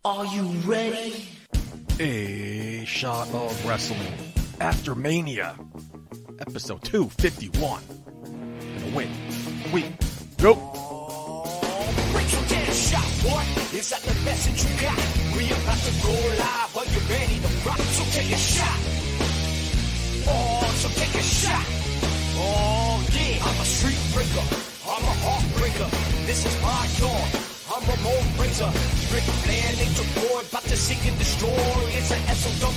Are you ready? A shot of wrestling after Mania, episode 251. And a win. We go. Break your damn shot, boy. Is that the message you got? We about to go live. Are you ready to rock? So take a shot. Oh, so take a shot. Oh, yeah. I'm a street breaker. I'm a heartbreaker. This is my dawn. I'm a Ramon Razor. Rick Flair, Nature Boy, about to seek and destroy. It's an SOW.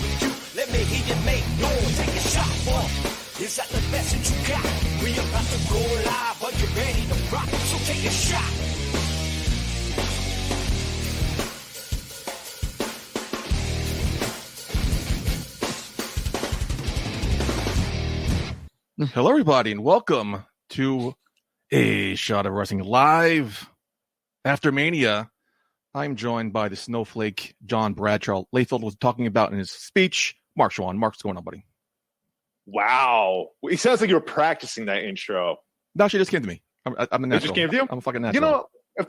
Let me hear you make noise. Take a shot, boy. Is that the message you got? We about to go live. Are you ready to rock? So take a shot. Hello, everybody, and welcome to A Shot of Wrestling Live after Mania. I'm joined by the snowflake John Bradshaw Layfield was talking about in his speech. Mark Schwann. Mark, what's going on, buddy? Wow. It sounds like you were practicing that intro. No, actually, it just came to me. I'm a natural. It just came to you? I'm a fucking natural. You know, if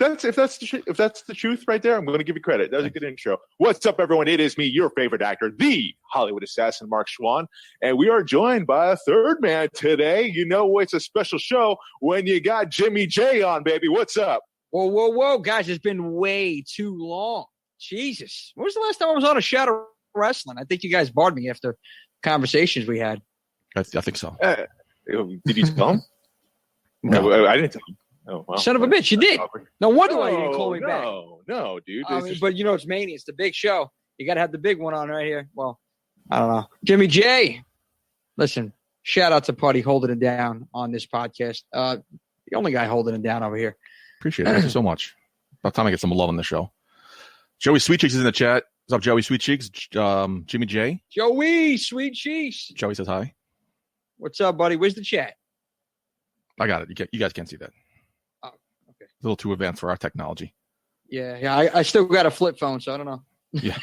that's the truth right there, I'm going to give you credit. That was a good intro. What's up, everyone? It is me, your favorite actor, the Hollywood assassin, Mark Schwann. And we are joined by a third man today. You know it's a special show when you got Jimmy J on, baby. What's up? Whoa, guys, it's been way too long. Jesus. When was the last time I was on a Shot of Wrestling? I think you guys barred me after conversations we had. I think so. Did you tell him? No. I didn't tell him. Oh, well. Son of a bitch, you did. No wonder why you didn't call me back. No, dude. But you know, it's Mania. It's the big show. You got to have the big one on right here. Well, I don't know. Jimmy J, listen, shout out to Putty holding it down on this podcast. The only guy holding it down over here. Appreciate it. Thank you so much. About time I get some love on the show. Joey Sweet Cheeks is in the chat. What's up, Joey Sweet Cheeks? Jimmy J. Joey Sweet Cheeks. Joey says hi. What's up, buddy? Where's the chat? I got it. You guys can't see that. Oh, okay. It's a little too advanced for our technology. Yeah. I still got a flip phone, so I don't know. Yeah.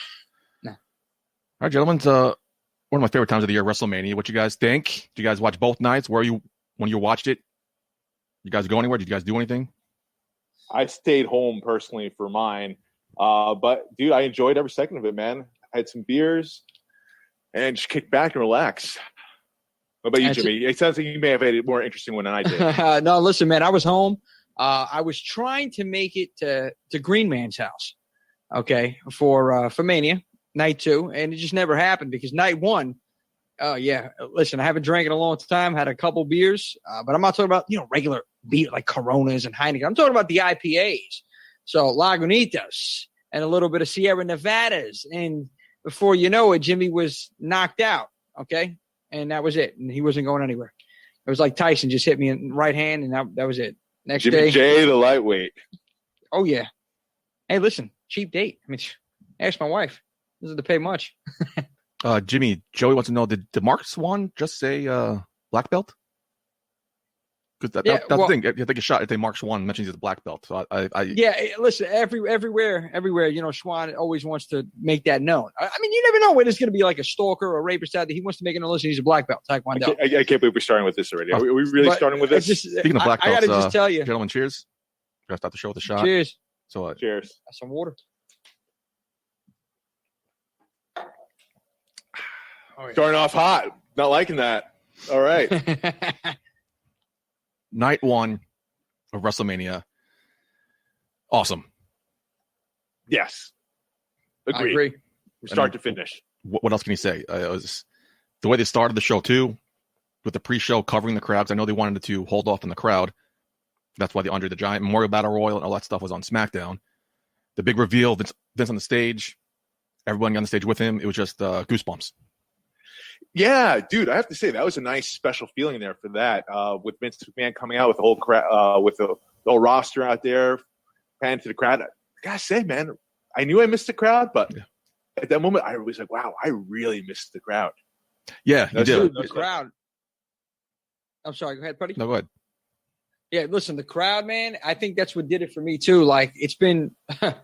Nah. All right, gentlemen. One of my favorite times of the year, WrestleMania. What you guys think? Did you guys watch both nights? Where you when you watched it? You guys go anywhere? Did you guys do anything? I stayed home personally for mine. But, dude, I enjoyed every second of it, man. I had some beers and just kick back and relax. What about you, Jimmy? It sounds like you may have had a more interesting one than I did. No, listen, man. I was home. I was trying to make it to Green Man's house, okay, for Mania, night 2, and it just never happened because night 1, listen, I haven't drank in a long time, had a couple beers, but I'm not talking about, regular beer like Coronas and Heineken. I'm talking about the IPAs. So Lagunitas and a little bit of Sierra Nevadas. And before you know it, Jimmy was knocked out, okay? And that was it. And he wasn't going anywhere. It was like Tyson just hit me in the right hand, and that was it. Next Jimmy day. J, the lightweight. Oh, yeah. Hey, listen, cheap date. I mean, ask my wife. Doesn't have to pay much. Jimmy, Joey wants to know, did Mark Schwann just say black belt? Because that's the thing. If you take a shot, if they Mark Schwann mentions he's a black belt. So listen, everywhere, Schwann always wants to make that known. I mean, you never know when it's going to be like a stalker or a rapist out there. He wants to make it known. Listen, he's a black belt, Taekwondo. I can't believe we're starting with this already. Are we really starting with this? Speaking of black belts, I got to just tell you. Gentlemen, cheers. We're going to start the show with a shot. Cheers. So, cheers. Got some water. Starting off hot. Not liking that. All right. Night 1 of WrestleMania. Awesome. Yes. I agree. From start to finish. What else can you say? It was the way they started the show, too, with the pre-show covering the crowds. I know they wanted to hold off on the crowd. That's why the Andre the Giant Memorial Battle Royal and all that stuff was on SmackDown. The big reveal, Vince on the stage, everybody on the stage with him. It was just goosebumps. Yeah, dude, I have to say that was a nice special feeling there for that. With Vince McMahon coming out with the whole crowd, with the whole roster out there, panning to the crowd. I gotta say, man, I knew I missed the crowd, but at that moment, I was like, wow, I really missed the crowd. Yeah, you did. The crowd. I'm sorry. Go ahead, buddy. No, go ahead. Yeah, listen, the crowd, man. I think that's what did it for me too. Like it's been a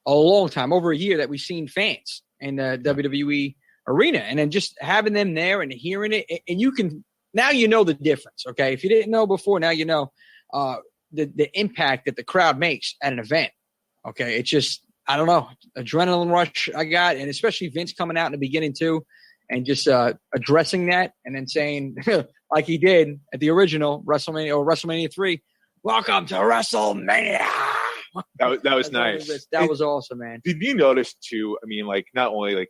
long time, over a year, that we've seen fans in the WWE arena, and then just having them there and hearing it, and you can now the difference. Okay, if you didn't know before, now you know the impact that the crowd makes at an event. Okay, it's just I don't know, adrenaline rush I got, and especially Vince coming out in the beginning too, and just addressing that, and then saying like he did at the original WrestleMania or WrestleMania 3, "Welcome to WrestleMania." That was nice. That was awesome, man. Did you notice too? I mean, like not only like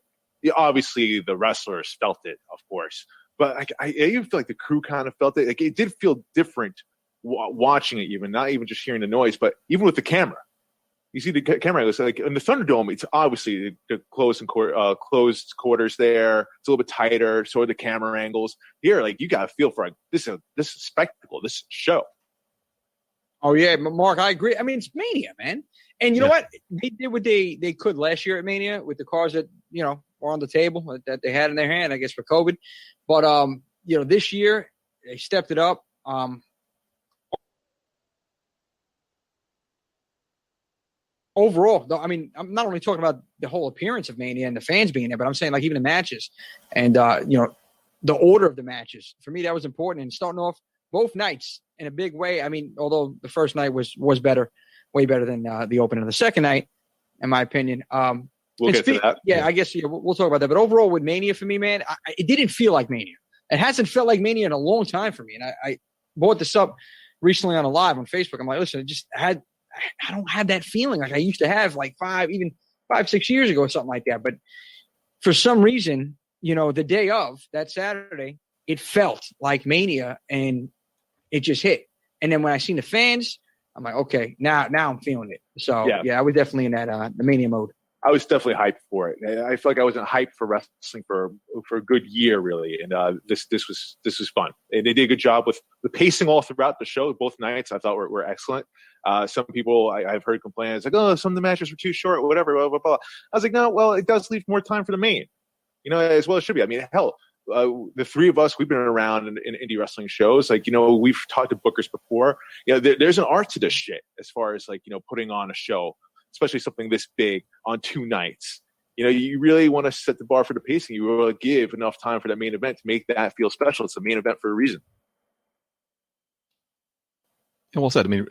obviously the wrestlers felt it, of course, but like I even feel like the crew kind of felt it. Like it did feel different watching it, even not even just hearing the noise, but even with the camera. You see the camera angles, like in the Thunderdome, it's obviously the closed quarters there. It's a little bit tighter, so are the camera angles. Here, like you got to feel for like this is a spectacle, this is a show. Oh yeah, Mark, I agree. I mean, it's Mania, man, and you know what? They did what they could last year at Mania with the cars that were on the table that they had in their hand, I guess for COVID. But this year they stepped it up. Overall, though, I mean, I'm not only talking about the whole appearance of Mania and the fans being there, but I'm saying like even the matches and the order of the matches. For me, that was important. And starting off both nights in a big way. I mean, although the first night was better, way better than the opening of the second night, in my opinion. We'll get to that. Yeah, I guess we'll talk about that. But overall, with Mania for me, man, it didn't feel like Mania. It hasn't felt like Mania in a long time for me. And I brought this up recently on a live on Facebook. I'm like, listen, I don't have that feeling like I used to have like 5-6 years ago or something like that. But for some reason, the day of that Saturday, it felt like Mania and it just hit. And then when I seen the fans, I'm like, okay, now I'm feeling it. So yeah, I was definitely in that the Mania mode. I was definitely hyped for it. I feel like I wasn't hyped for wrestling for a good year, really. And this was fun. And they did a good job with the pacing all throughout the show. Both nights I thought were excellent. Some people I've heard complain, it's like, oh, some of the matches were too short, whatever, blah, blah, blah. I was like, no, well, it does leave more time for the main, as well as it should be. I mean, hell, the three of us, we've been around in indie wrestling shows. Like, we've talked to bookers before. There's an art to this shit as far as like, putting on a show, especially something this big on 2 nights. You really want to set the bar for the pacing. You want to give enough time for that main event to make that feel special. It's a main event for a reason. And well said. I mean,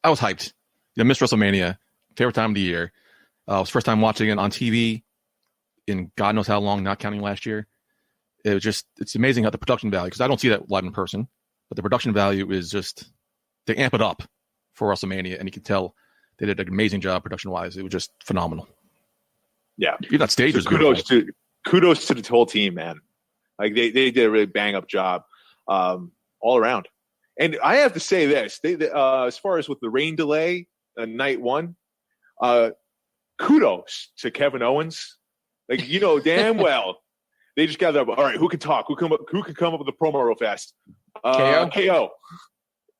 I was hyped. Missed WrestleMania, favorite time of the year. It was first time watching it on TV in God knows how long, not counting last year. It's amazing how the production value, because I don't see that live in person, but the production value is just, they amp it up for WrestleMania, and you can tell they did an amazing job production-wise. It was just phenomenal. Yeah. Even that stage was kudos to the whole team, man. Like, they did a really bang-up job all around. And I have to say this, as far as with the rain delay night one, kudos to Kevin Owens. Like, damn well, they just gathered up. All right, who can talk? Who can come up with a promo real fast? KO.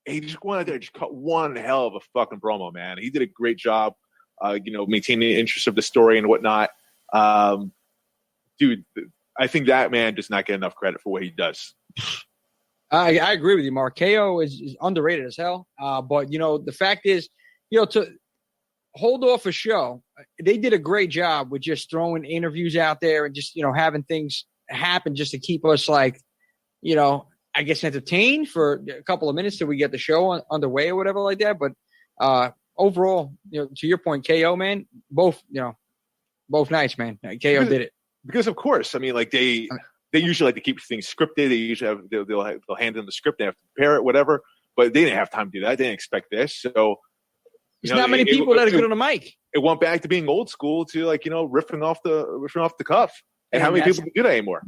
He just went out there and just cut one hell of a fucking promo, man. He did a great job, maintaining the interest of the story and whatnot. Dude, I think that man does not get enough credit for what he does. I agree with you, Mark. KO is underrated as hell. But, the fact is, to hold off a show, they did a great job with just throwing interviews out there and just, having things happen just to keep us like, I guess entertained for a couple of minutes till we get the show underway or whatever like that. But overall, to your point, KO, man, both nights, man. KO did it. Because of course, I mean, like they usually like to keep things scripted. They usually they'll hand them the script. They have to prepare it, whatever. But they didn't have time to do that. They didn't expect this. So there's not many people that are good on the mic. It went back to being old school to like riffing off the cuff. And how many people can do that anymore?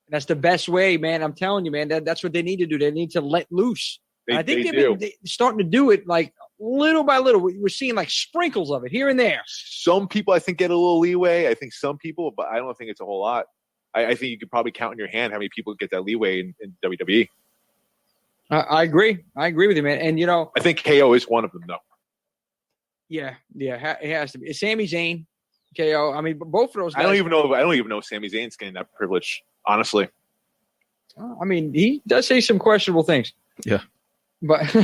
That's the best way, man. I'm telling you, man. That's what they need to do. They need to let loose. I think they're starting to do it like little by little. We're seeing like sprinkles of it here and there. Some people, I think, get a little leeway. I think some people, but I don't think it's a whole lot. I think you could probably count in your hand how many people get that leeway in WWE. I agree. I agree with you, man. And I think KO is one of them, though. Yeah, it has to be. Sami Zayn, KO. I mean, both of those guys. I don't even know if Sami Zayn's getting that privilege, honestly. I mean, he does say some questionable things. Yeah. But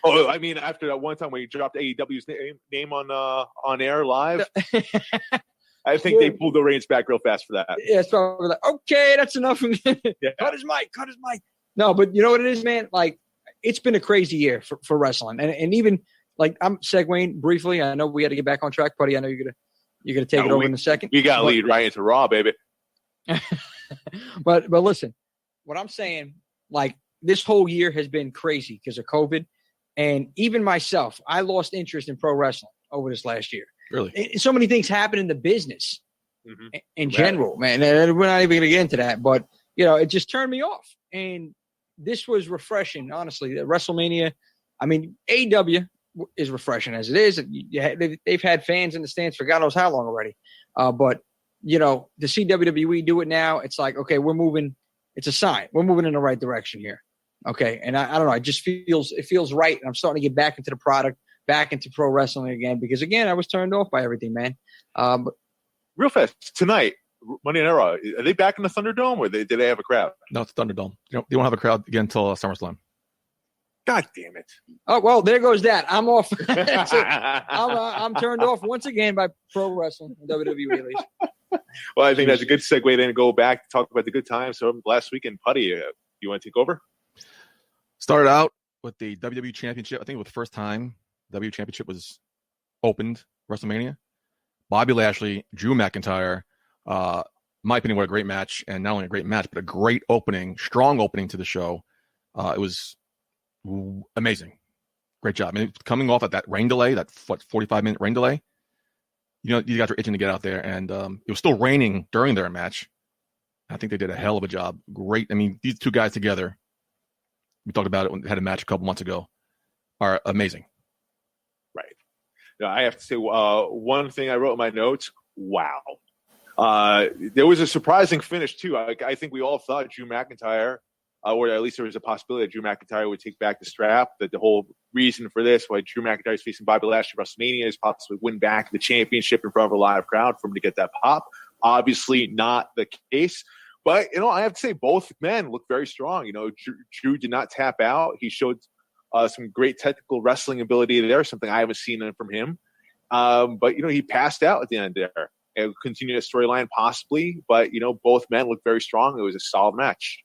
I mean, after that one time when he dropped AEW's name on air live, I think they pulled the reins back real fast for that. Yeah, so we're like, okay, that's enough. Yeah. Cut his mic. No, but you know what it is, man? Like, it's been a crazy year for wrestling. And even like I'm segueing briefly. I know we had to get back on track, buddy. I know you're gonna take it over in a second. We got to lead right into Raw, baby. but listen, what I'm saying, like this whole year has been crazy because of COVID, and even myself, I lost interest in pro wrestling over this last year. Really? So many things happen in the business in general, man. And we're not even gonna get into that, but it just turned me off. And this was refreshing, honestly. WrestleMania, I mean, AEW is refreshing as it is. They've had fans in the stands for God knows how long already. But to see WWE do it now, it's like, okay, we're moving. It's a sign. We're moving in the right direction here. Okay. And I don't know. It feels right. And I'm starting to get back into the product, back into pro wrestling again, because again, I was turned off by everything, man. But real fast tonight, Monday Night Raw, are they back in the Thunderdome or did they have a crowd? No, it's Thunderdome. They won't have a crowd again until SummerSlam. God damn it. Oh, well, there goes that. I'm off. I'm turned off once again by pro wrestling, WWE at least. Well, I think that's a good segue then to go back to talk about the good times from last weekend. Putty, you want to take over? Started out with the WWE Championship. I think it was the first time WWE Championship was opened, WrestleMania. Bobby Lashley, Drew McIntyre. My opinion, what a great match. And not only a great match, but a great opening, strong opening to the show. It was amazing. Great job. I mean, coming off at that rain delay, that 45-minute rain delay, these guys were itching to get out there. And it was still raining during their match. I think they did a hell of a job. Great. I mean, these two guys together, we talked about it when they had a match a couple months ago, are amazing. Right. Now, I have to say one thing I wrote in my notes. Wow. There was a surprising finish, too. I think we all thought Drew McIntyre, or at least there was a possibility that Drew McIntyre would take back the strap, that the whole reason for this, why Drew McIntyre is facing Bobby Lashley at WrestleMania, is possibly win back the championship in front of a live crowd for him to get that pop. Obviously not the case. But, I have to say both men look very strong. Drew did not tap out. He showed some great technical wrestling ability there, something I haven't seen from him. But, he passed out at the end there. And continue a storyline possibly. But, both men look very strong. It was a solid match.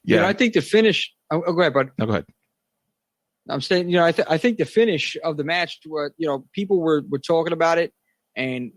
Yeah, I think the finish. Oh, go ahead, bud. No, go ahead. I'm saying, I think the finish of the match, people were talking about it, and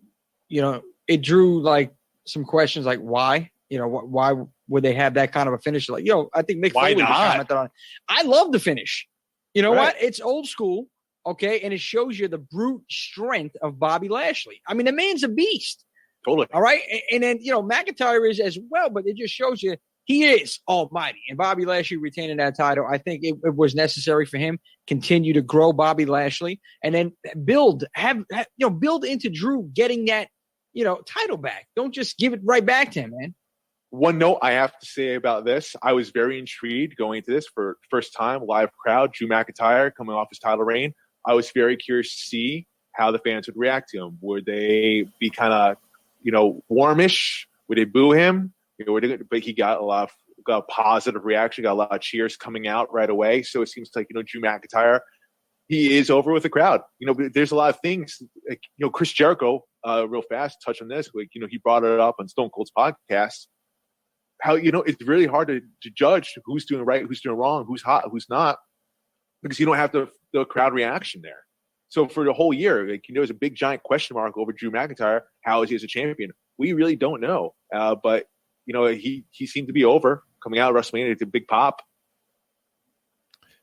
it drew like some questions, like why, why would they have that kind of a finish? Like, I think Mick Foley commented on it. I love the finish. You know what? It's old school, okay, and it shows you the brute strength of Bobby Lashley. I mean, the man's a beast. Totally. All right, and then McIntyre is as well, but it just shows you. He is almighty. And Bobby Lashley retaining that title, I think it was necessary for him. Continue to grow Bobby Lashley and then build into Drew getting that, title back. Don't just give it right back to him, man. One note I have to say about this, I was very intrigued going into this for first time, live crowd, Drew McIntyre coming off his title reign. I was very curious to see how the fans would react to him. Would they be kind of, warmish? Would they boo him? But he got a positive reaction, got a lot of cheers coming out right away. So it seems like, Drew McIntyre, he is over with the crowd. There's a lot of things, like, Chris Jericho, real fast, touch on this. Like, he brought it up on Stone Cold's podcast. How, it's really hard to judge who's doing right, who's doing wrong, who's hot, who's not, because you don't have the crowd reaction there. So for the whole year, there's a big giant question mark over Drew McIntyre. How is he as a champion? We really don't know. But he seemed to be over coming out of WrestleMania. It's a big pop.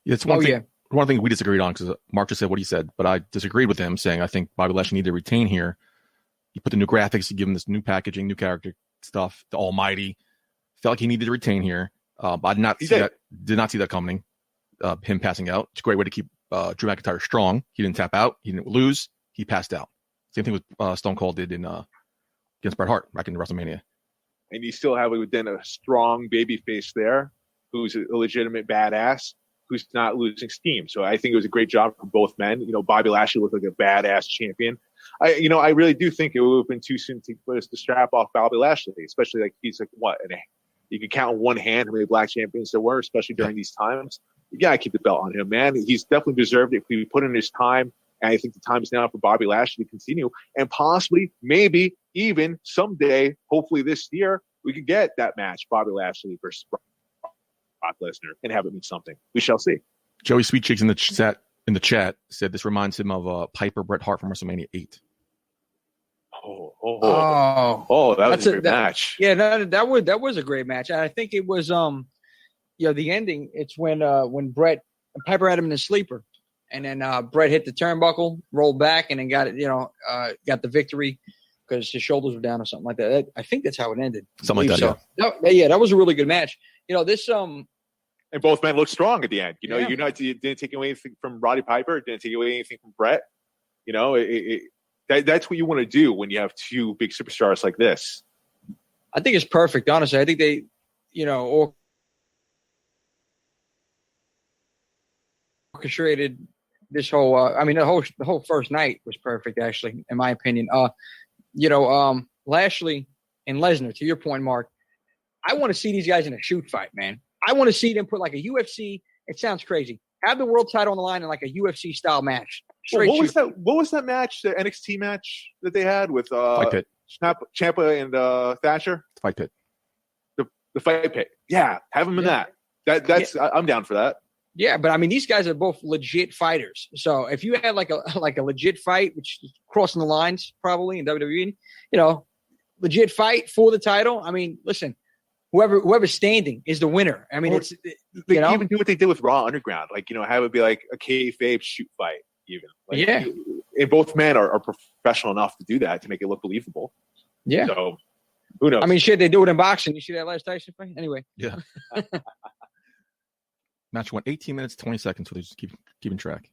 Yeah, it's one thing we disagreed on, because Mark just said what he said, but I disagreed with him, saying I think Bobby Lashley needed to retain here. You put the new graphics, you give him this new packaging, new character stuff, the Almighty. Felt like he needed to retain here. But I did not see that coming. Him passing out. It's a great way to keep Drew McIntyre strong. He didn't tap out. He didn't lose. He passed out. Same thing with Stone Cold did in against Bret Hart back in WrestleMania. And you still have within a strong baby face there who's a legitimate badass who's not losing steam. So I think it was a great job for both men. Bobby Lashley looked like a badass champion. I really do think it would have been too soon to put us the strap off Bobby Lashley, especially like he's like what? You can count on one hand how many black champions there were, especially during these times. You gotta keep the belt on him, man. He's definitely deserved it if he put in his time. And I think the time is now for Bobby Lashley to continue, and possibly, maybe, even someday, hopefully this year, we could get that match, Bobby Lashley versus Brock Lesnar, and have it mean something. We shall see. Joey Sweet Cheeks in in the chat said this reminds him of Piper Bret Hart from WrestleMania 8. That was a great match. Yeah, that was a great match. And I think it was the ending. It's when Piper had him in a sleeper, and then Bret hit the turnbuckle, rolled back, and then got it. Got the victory because his shoulders were down or something like that. I think that's how it ended. Something like that. So. Yeah, that was a really good match. This and both men looked strong at the end. You didn't take away anything from Roddy Piper. It didn't take away anything from Bret. That's what you want to do when you have two big superstars like this. I think it's perfect, honestly. I think they, orchestrated this whole. The whole first night was perfect, actually, in my opinion. Lashley and Lesnar. To your point, Mark, I want to see these guys in a shoot fight, man. I want to see them put like a UFC. It sounds crazy. Have the world title on the line in like a UFC style match. What was that match? The NXT match that they had with Fight Pit. Ciampa and Thatcher. Fight Pit. The Fight Pit. Yeah, have them in that. I'm down for that. Yeah, but I mean, these guys are both legit fighters. So if you had like a legit fight, which is crossing the lines probably in WWE, legit fight for the title. I mean, listen, whoever's standing is the winner. I mean, they even do what they did with Raw Underground, have it be like a kayfabe shoot fight. Even and both men are professional enough to do that to make it look believable. Yeah. So who knows? I mean, shit, they do it in boxing. You see that last Tyson fight? Anyway. Yeah. Match went 18 minutes, 20 seconds. So they just keeping track.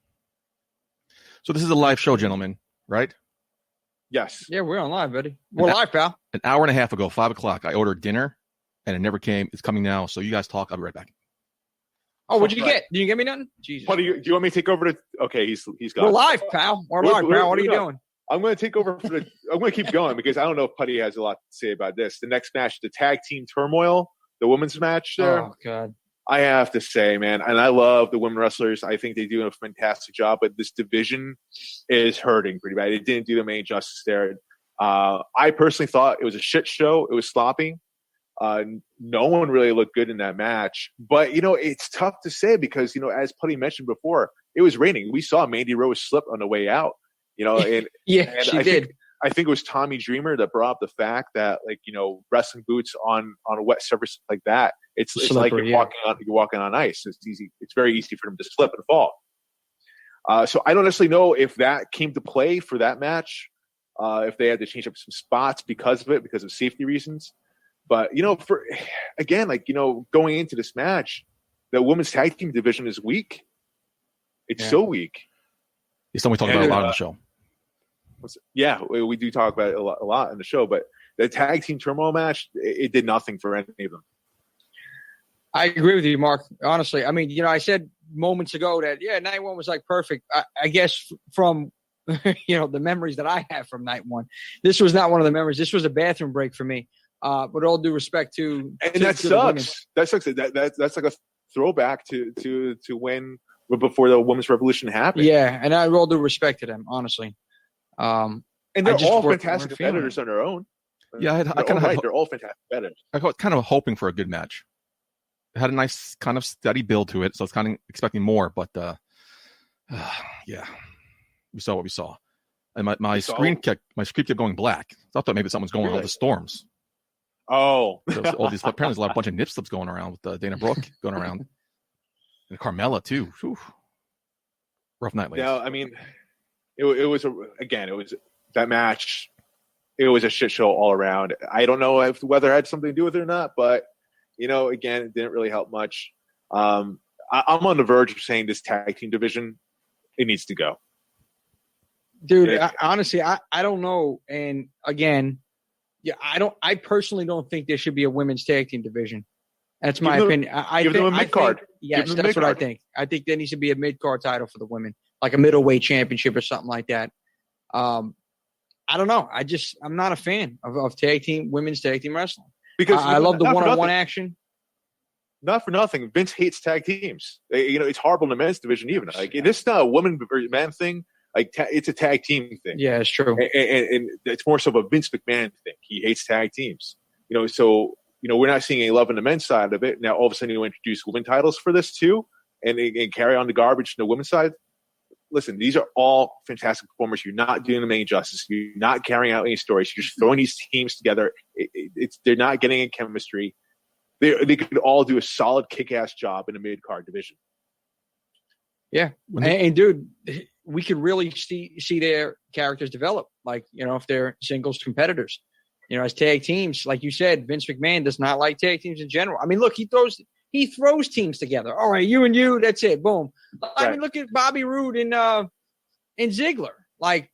So this is a live show, gentlemen, right? Yes. Yeah, we're on live, buddy. We're live, pal. An hour and a half ago, 5:00, I ordered dinner, and it never came. It's coming now. So you guys talk. I'll be right back. Oh, what'd you get? Did you get me nothing? Jesus. Do you want me to take over okay, he's gone. We're live, pal. We're live, pal. What are you doing? I'm going to take over I'm going to keep going because I don't know if Putty has a lot to say about this. The next match, the tag team turmoil, the women's match there. Oh, God. I have to say, man, and I love the women wrestlers. I think they do a fantastic job, but this division is hurting pretty bad. It didn't do them any justice there. I personally thought it was a shit show. It was sloppy. No one really looked good in that match. But, it's tough to say because, as Putty mentioned before, it was raining. We saw Mandy Rose slip on the way out, and she did. I think it was Tommy Dreamer that brought up the fact that, wrestling boots on a wet surface like that, it's like you're walking on ice. It's easy. It's very easy for them to slip and fall. So I don't necessarily know if that came to play for that match, if they had to change up some spots because of safety reasons. But, going into this match, the women's tag team division is weak. It's so weak. It's something we talk about a lot on the show. Yeah, we do talk about it a lot in the show, but the tag team turmoil match, it did nothing for any of them. I agree with you, Mark. Honestly, I mean, I said moments ago that, night one was like perfect. I guess from, the memories that I have from night one, this was not one of the memories. This was a bathroom break for me. With all due respect to that sucks. That sucks. That's like a throwback to when before the women's revolution happened. Yeah, and I with all due respect to them, honestly. And they're all fantastic competitors on their own. Yeah, they're all fantastic competitors. I was kind of hoping for a good match. It had a nice kind of steady build to it, so I was kind of expecting more. But we saw what we saw, and my screen kept going black. So I thought maybe something's going on with the storms. Oh, all these apparently there's a bunch of nip slips going around with Dana Brooke going around, and Carmella too. Whew. Rough night, ladies. Yeah, I mean, it was that match. It was a shit show all around. I don't know if the weather had something to do with it or not, but again, it didn't really help much. I'm on the verge of saying this tag team division, it needs to go. Dude, honestly, I don't know. And again, I personally don't think there should be a women's tag team division. That's my opinion. Give them a mid-card. Yes, that's what I think. I think there needs to be a mid-card title for the women, like a middleweight championship or something like that. I don't know. I'm not a fan of women's tag team wrestling. Because I love the one-on-one action. Not for nothing. Vince hates tag teams. It's horrible in the men's division even. Like, it's not a woman or man thing. Like, it's a tag team thing. Yeah, it's true. And it's more so of a Vince McMahon thing. He hates tag teams. So we're not seeing any love in the men's side of it. Now, all of a sudden, you introduce women titles for this too, and carry on the garbage in the women's side. listen, these are all fantastic performers. You're not doing them any justice. You're not carrying out any stories. You're just throwing these teams together. They're not getting in chemistry. They could all do a solid kick-ass job in a mid-card division. Yeah. And dude, we could really see their characters develop. Like, if they're singles competitors, as tag teams, like you said, Vince McMahon does not like tag teams in general. I mean, look, he throws teams together. All right, you and you, that's it. Boom. I mean, look at Bobby Roode and Ziggler. Like,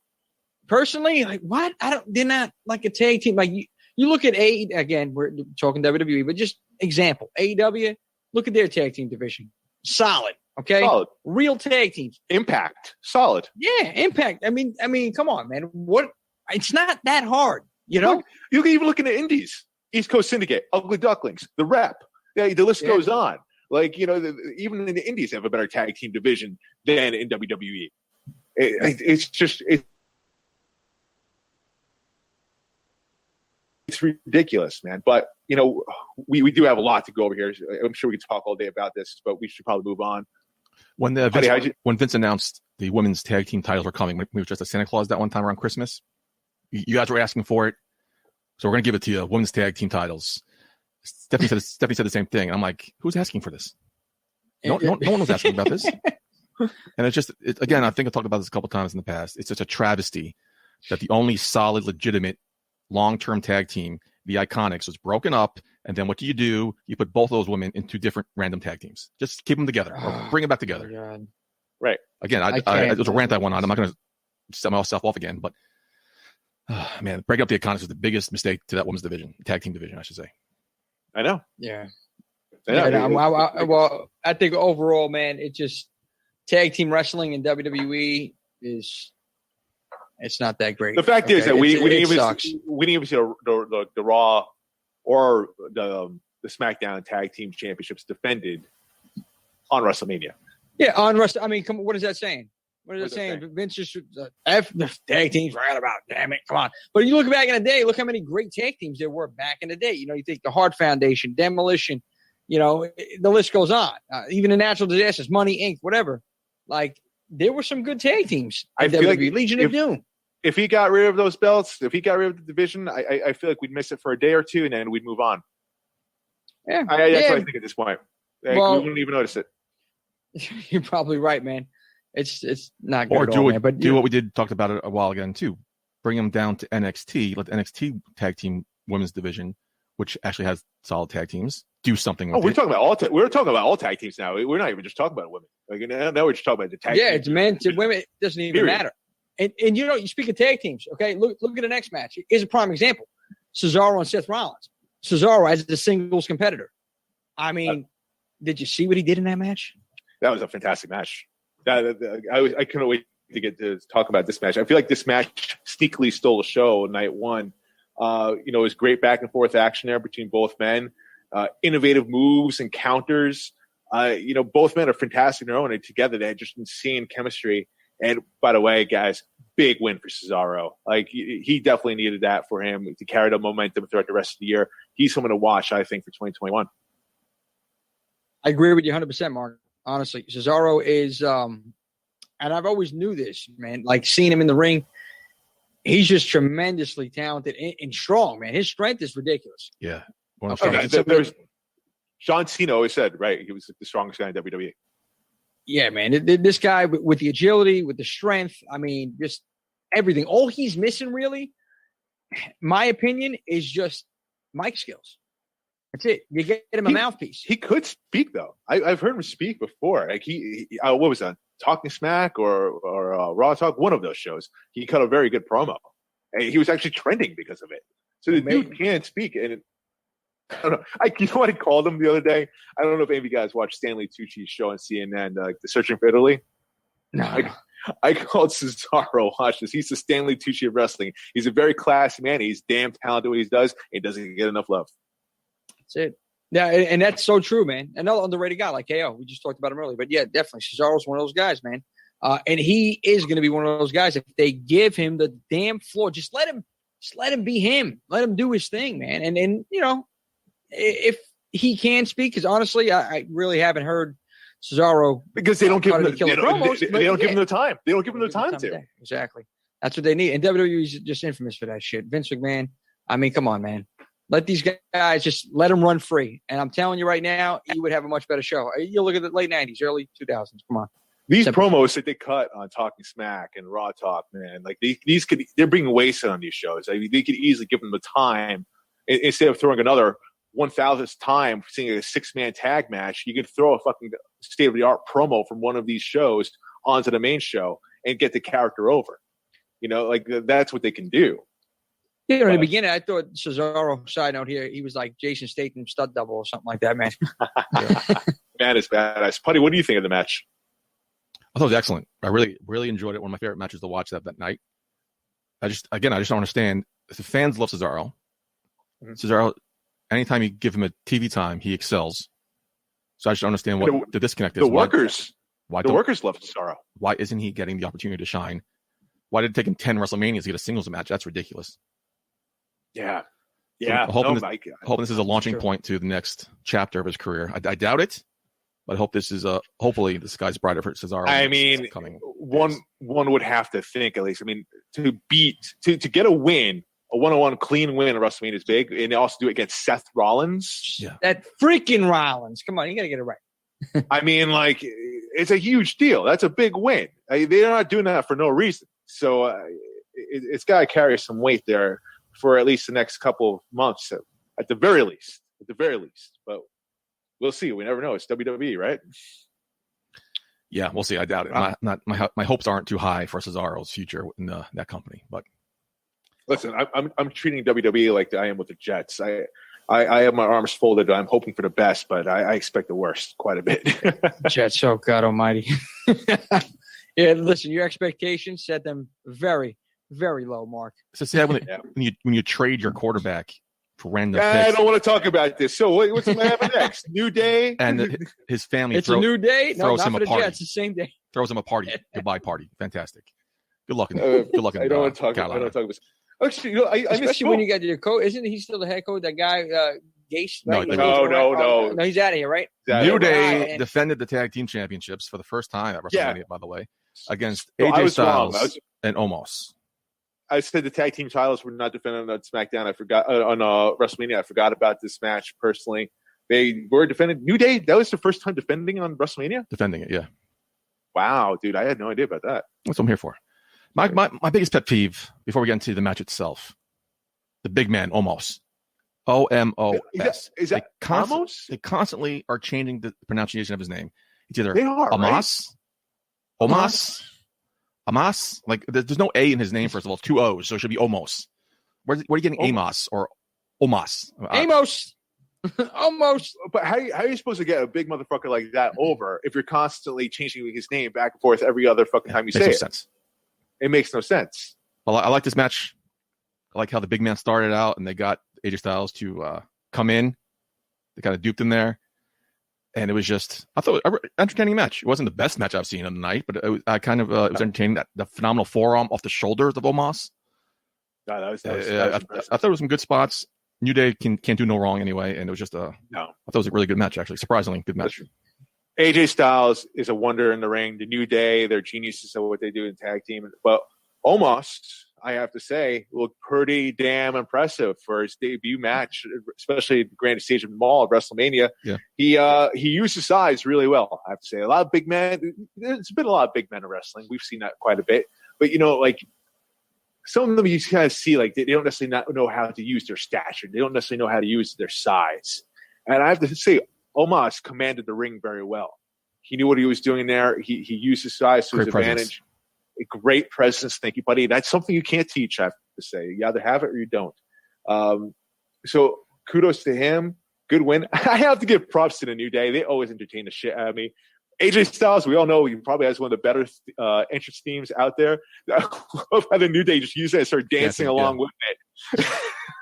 personally, like, what? They're not like a tag team. Like, you look at again, we're talking WWE, but just example, AEW, look at their tag team division. Solid. Okay. Solid. Real tag teams. Impact. Solid. Yeah, Impact. I mean, come on, man. What? It's not that hard, Look, you can even look in the Indies. East Coast Syndicate, Ugly Ducklings, The Rep. Yeah, the list goes on. Like, even in the Indies have a better tag team division than in WWE. It's ridiculous, man. But, we do have a lot to go over here. I'm sure we could talk all day about this, but we should probably move on. When Vince announced the women's tag team titles were coming, we were just a Santa Claus that one time around Christmas. You guys were asking for it. So we're going to give it to you, women's tag team titles. Stephanie said the same thing. I'm like, who's asking for this? No one was asking about this. And again, I think I talked about this a couple times in the past. It's such a travesty that the only solid, legitimate, long-term tag team, the Iconics, was broken up. And then what do? You put both of those women into different random tag teams. Just keep them together or bring them back together. God. Right. Again, it was a rant I went on. I'm not going to set myself off again. But, man, breaking up the Iconics was the biggest mistake to that women's division, tag team division, I should say. I know. Yeah. Well, I think overall, man, it just tag team wrestling in WWE it's not that great. The fact is that we didn't even see the Raw or the SmackDown tag team championships defended on WrestleMania. Yeah, on Wrestle. I mean, come on, what is that saying? What is it saying? Vince just F the tag teams forgot about. Damn it, come on. But you look back in the day, look how many great tag teams there were back in the day. You think the Hart Foundation, Demolition, the list goes on. Even the Natural Disasters, Money Inc., whatever. Like, there were some good tag teams. I feel like Legion of Doom. If he got rid of those belts, if he got rid of the division, I feel like we'd miss it for a day or two, and then we'd move on. Yeah, that's what I think at this point. We wouldn't even notice it. You're probably right, man. It's not good. Or do what we talked about it a while ago too. Bring them down to NXT. Let the NXT tag team women's division, which actually has solid tag teams, do something with we're talking about all tag teams now. We're not even just talking about women. Like, now we're just talking about the tag. Yeah, it's men to women. It doesn't even matter. And you speak of tag teams. Okay, look at the next match. Here's a prime example: Cesaro and Seth Rollins. Cesaro as a singles competitor. I mean, did you see what he did in that match? That was a fantastic match. I couldn't wait to get to talk about this match. I feel like this match sneakily stole the show night one. It was great back and forth action there between both men. Innovative moves and counters. Both men are fantastic in their own, and together they had just insane chemistry. And by the way, guys, big win for Cesaro. Like, he definitely needed that for him to carry the momentum throughout the rest of the year. He's someone to watch, I think, for 2021. I agree with you 100%, Mark. Honestly, Cesaro is, and I've always knew this, man. Like, seeing him in the ring, he's just tremendously talented and strong, man. His strength is ridiculous. Yeah. John Cena always said, right, he was the strongest guy in WWE. Yeah, man. This guy with the agility, with the strength, I mean, just everything. All he's missing, really, my opinion, is just mic skills. That's it. You get him a mouthpiece. He could speak, though. I've heard him speak before. Like, he what was that? Talking Smack or Raw Talk? One of those shows. He cut a very good promo. And he was actually trending because of it. So the dude can speak. And I don't know. You know what I called him the other day? I don't know if any of you guys watched Stanley Tucci's show on CNN, The Searching for Italy. No. I called Cesaro, watch this. He's the Stanley Tucci of wrestling. He's a very classy man. He's damn talented at what he does. He doesn't get enough love. That's it. Yeah, and that's so true, man. Another underrated guy like KO. We just talked about him earlier. But, yeah, definitely. Cesaro's one of those guys, man. And he is going to be one of those guys. If they give him the damn floor, just let him be him. Let him do his thing, man. And if he can speak, because honestly, I really haven't heard Cesaro because they don't give them the, killer they don't, promos, they but don't give yeah. them the time. They don't give them the Give time of to. day. Exactly. That's what they need. And WWE's just infamous for that shit. Vince McMahon. I mean, come on, man. Let these guys just let them run free. And I'm telling you right now, you would have a much better show. You look at the late 90s, early 2000s. Come on. These Simple. promos that they cut on Talking Smack and Raw Talk, man, like they're being wasted on these shows. I mean, they could easily give them the time instead of throwing another 1,000th time seeing a 6-man tag match. You could throw a fucking state of the art promo from one of these shows onto the main show and get the character over. You know, like that's what they can do. Yeah, in the beginning, I thought Cesaro, side note here, he was like Jason Statham stud double or something like that, man. Man is badass. Putty, what do you think of the match? I thought it was excellent. I really, really enjoyed it. One of my favorite matches to watch that night. I just don't understand. The fans love Cesaro. Mm-hmm. Cesaro, anytime you give him a TV time, he excels. So I just don't understand what the disconnect is. The workers love Cesaro. Why isn't he getting the opportunity to shine? Why did it take him 10 WrestleManias to get a singles match? That's ridiculous. Yeah. So hoping this is a launching point to the next chapter of his career. I doubt it, but I hope this is hopefully the sky's brighter for Cesaro. I mean, one would have to think, at least. I mean, to get a win, a 1-on-1 clean win at WrestleMania is big, and they also do it against Seth Rollins. Yeah, that freaking Rollins. Come on, you got to get it right. I mean, like, it's a huge deal. That's a big win. They're not doing that for no reason. So it's got to carry some weight there for at least the next couple of months, at the very least. But we'll see. We never know. It's WWE, right? Yeah, we'll see. I doubt it. My hopes aren't too high for Cesaro's future in that company. But listen, I'm treating WWE like I am with the Jets. I have my arms folded. I'm hoping for the best, but I expect the worst quite a bit. Jets, oh God Almighty! Yeah, listen, your expectations set them very, very low, Mark. So sad when you trade your quarterback for random picks. I don't want to talk about this. So what's going to happen next? New day? And his family a new day? No, not for the party. Jets. The same day. Throws him a party. Goodbye party. Fantastic. Good luck. Good luck. I don't want to talk about it. Actually, especially when you got your coach. Isn't he still the head coach? That guy, Gase? Right? No. No, he's out of here, right? New Day defended the tag team championships for the first time at WrestleMania, by the way, against AJ Styles and Omos. I said the tag team titles were not defended on SmackDown. I forgot on WrestleMania. I forgot about this match personally. They were defended. New Day, that was the first time defending on WrestleMania? Defending it, yeah. Wow, dude, I had no idea about that. That's what I'm here for. My biggest pet peeve, before we get into the match itself, the big man, Omos. O-M-O-S. Is that Omos? They constantly are changing the pronunciation of his name. It's either Omos, right? Omos. Like, there's no A in his name, first of all. 2 O's, so it should be Omos. Where are you getting Amos or Omos? Amos. Almost. But how are you supposed to get a big motherfucker like that over if you're constantly changing his name back and forth every other fucking time you say it? Sense. It makes no sense. Well, I like this match. I like how the big man started out and they got AJ Styles to come in. They kind of duped him there. And it was just, I thought, an entertaining match. It wasn't the best match I've seen on the night, but it was entertaining. The phenomenal forearm off the shoulders of Omos. No, I thought it was some good spots. New Day can't do no wrong anyway, and it was just I thought it was a really good match, actually. Surprisingly good match. AJ Styles is a wonder in the ring. The New Day, they're geniuses at what they do in tag team. But Omos, I have to say, looked pretty damn impressive for his debut match, especially at the grand stage of the Mall at WrestleMania. Yeah. He used his size really well, I have to say. A lot of big men. There's been a lot of big men in wrestling. We've seen that quite a bit. But, some of them you kind of see like they don't necessarily not know how to use their stature. They don't necessarily know how to use their size. And I have to say, Omos commanded the ring very well. He knew what he was doing in there. He used his size to his advantage. A great presence. Thank you, buddy. That's something you can't teach, I have to say. You either have it or you don't. So kudos to him. Good win. I have to give props to the New Day. They always entertain the shit out of me. AJ Styles, we all know he probably has one of the better entrance themes out there. I love how the New Day just use it and start dancing along with it.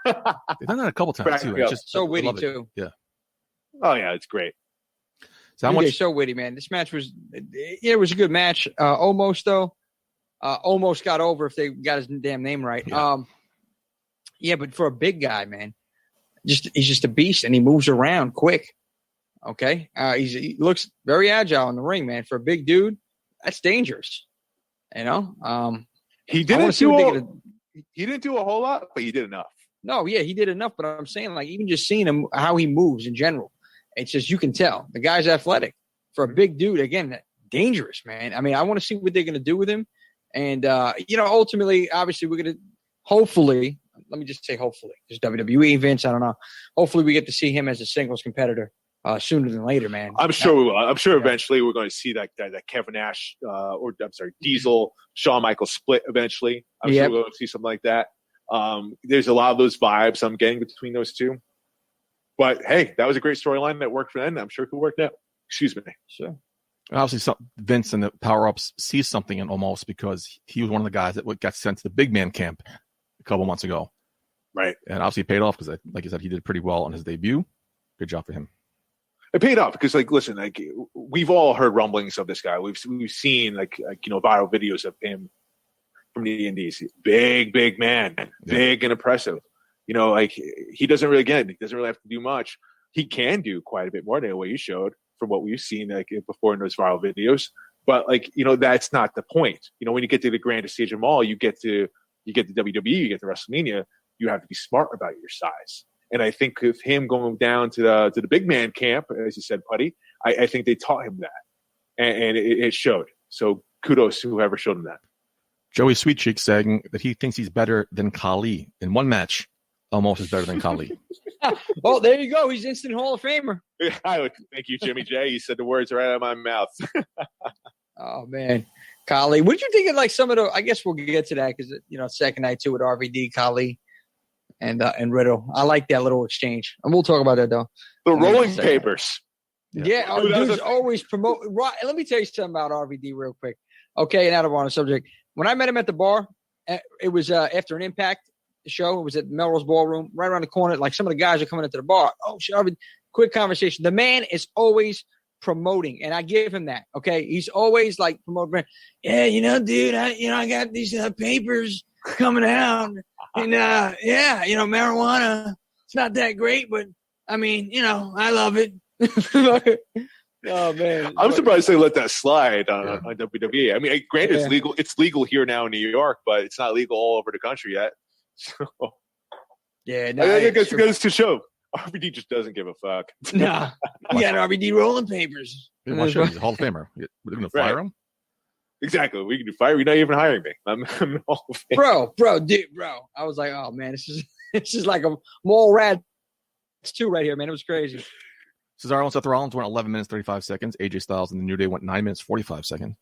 They've done that a couple times too. It's just so witty too. Yeah. Oh yeah, it's great. So so witty, man. This match was it was a good match. Almost got over if they got his damn name right. Yeah. But for a big guy, man, he's just a beast and he moves around quick. Okay, he looks very agile in the ring, man. For a big dude, that's dangerous. You know, He didn't do a whole lot, but he did enough. No, yeah, he did enough. But I'm saying, like, even just seeing him, how he moves in general, it's just you can tell the guy's athletic for a big dude. Again, dangerous, man. I mean, I want to see what they're going to do with him, and ultimately, obviously, we're going to hopefully. Let me just say, hopefully, there's WWE, Vince. I don't know. Hopefully, we get to see him as a singles competitor sooner than later, man. I'm sure we will. I'm sure eventually we're going to see that Kevin Nash Diesel, Shawn Michaels split eventually. I'm sure we're going to see something like that. There's a lot of those vibes I'm getting between those two. But hey, that was a great storyline that worked for them. I'm sure it could work now. Excuse me. Sure. Obviously, Vince and the Power Ups sees something in Omos because he was one of the guys that got sent to the big man camp a couple months ago. Right. And obviously it paid off because, like you said, he did pretty well on his debut. Good job for him. It paid off because, like, listen, like, we've all heard rumblings of this guy. We've seen viral videos of him from the Indies. Big man, big and impressive. You know, like, he doesn't really have to do much. He can do quite a bit more than what you showed from what we've seen like before in those viral videos. But, like, you know, that's not the point. You know, when you get to the grandest stage of them all, you get the WWE, you get the WrestleMania. You have to be smart about your size. And I think with him going down to the big man camp, as you said, Putty, I think they taught him that. And it showed. So kudos to whoever showed him that. Joey Sweetcheek saying that he thinks he's better than Khali. In one match, Omos is better than Khali. Well, there you go. He's instant Hall of Famer. Thank you, Jimmy J. You said the words right out of my mouth. Oh, man. Khali. What did you think of, like, some of the – I guess we'll get to that because, you know, second night, too, with RVD, Khali. And Riddle. I like that little exchange. And we'll talk about that, though. The rolling papers. Yeah, dudes always promote. Right, let me tell you something about RVD real quick. Okay, and out of on the subject. When I met him at the bar, it was after an Impact show. It was at Melrose Ballroom, right around the corner. Like, some of the guys are coming into the bar. Oh, shit, quick conversation. The man is always promoting, and I give him that. Okay, he's always like promoting. Yeah, you know, dude, I got these papers coming out. And, marijuana, it's not that great, but, I mean, you know, I love it. Oh, man. I'm surprised they let that slide on WWE. I mean, granted, it's legal. It's legal here now in New York, but it's not legal all over the country yet. So, yeah. No, I think it goes to show. RVD just doesn't give a fuck. Nah. You got RVD rolling papers. He's a Hall of Famer. We're going to fire him? Exactly. We can do fire. You're not even hiring me. I'm all bro. I was like, oh man, this is like a mall rat. It's two right here, man. It was crazy. Cesaro and Seth Rollins went 11 minutes 35 seconds. AJ Styles and the New Day went 9 minutes 45 seconds.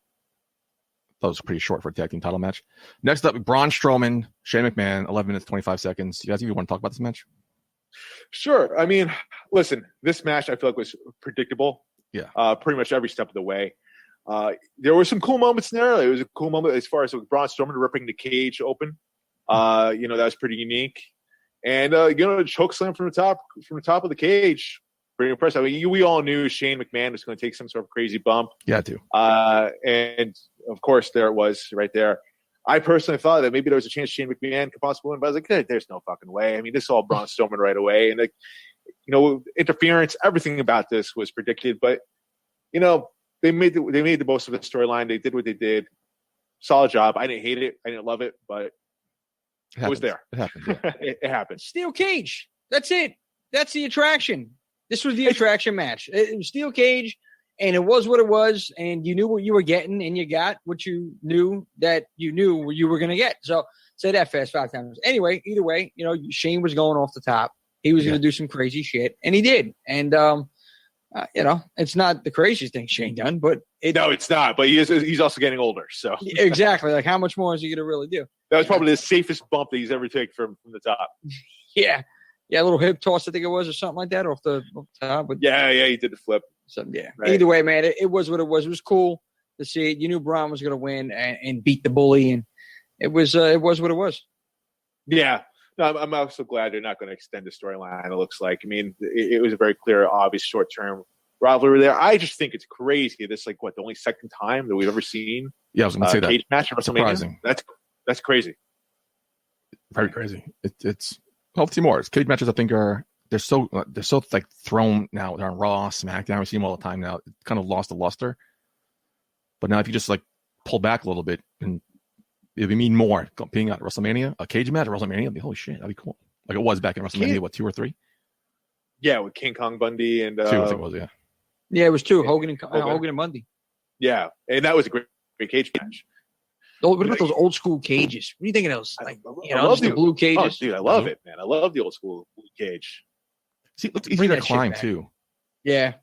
That was pretty short for a tag team title match. Next up, Braun Strowman, Shane McMahon, 11 minutes 25 seconds. You guys even want to talk about this match? Sure. I mean, listen, this match I feel like was predictable. Yeah. Pretty much every step of the way. There were some cool moments in there. It was a cool moment as far as Braun Strowman ripping the cage open. That was pretty unique. And the choke slam from the top of the cage, pretty impressive. I mean, we all knew Shane McMahon was going to take some sort of crazy bump. Yeah, too. And of course, there it was right there. I personally thought that maybe there was a chance Shane McMahon could possibly win, but I was like, hey, there's no fucking way. I mean, this is all Braun Strowman right away, and interference, everything about this was predicted, but They made the most of the storyline. They did what they did. Solid job. I didn't hate it. I didn't love it, but it was there. It happened. Yeah. it happened. Steel cage. That's it. That's the attraction. This was the attraction match. It was steel cage, and it was what it was, and you knew what you were getting, and you got what you knew that you knew you were going to get. So say that fast 5 times. Anyway, either way, Shane was going off the top. He was going to do some crazy shit, and he did. And it's not the craziest thing Shane done, but no, it's not. But he's also getting older, so exactly. Like, how much more is he going to really do? That was probably the safest bump that he's ever taken from the top. Yeah, a little hip toss, I think it was, or something like that off the top. But yeah, he did the flip. So right. Either way, man, it was what it was. It was cool to see it. You knew Braun was going to win and beat the bully, and it was what it was. Yeah. No, I'm also glad they're not going to extend the storyline. It looks like. I mean, it was a very clear, obvious, short-term rivalry there. I just think it's crazy. This the only second time that we've ever seen. Yeah, I was going to say that. Cage match at WrestleMania. Surprising. That's crazy. Very crazy. It's hopefully more. Cage matches, I think, are they're so like thrown now. They're on Raw, SmackDown. We see them all the time now. It kind of lost the luster. But now if you just like pull back a little bit and if you mean more being at WrestleMania, a cage match at WrestleMania, it'd be holy shit, that'd be cool. Like it was back in WrestleMania, what, 2 or 3? Yeah, with King Kong Bundy and 2, I think it was, yeah. Yeah, it was 2. Hogan and Bundy. Yeah, and that was a great cage match. What about those old school cages? What do you think of those? Like, I love the blue cages. Oh, dude, I love it, man. I love the old school blue cage. See, it looks easier to climb too. Yeah,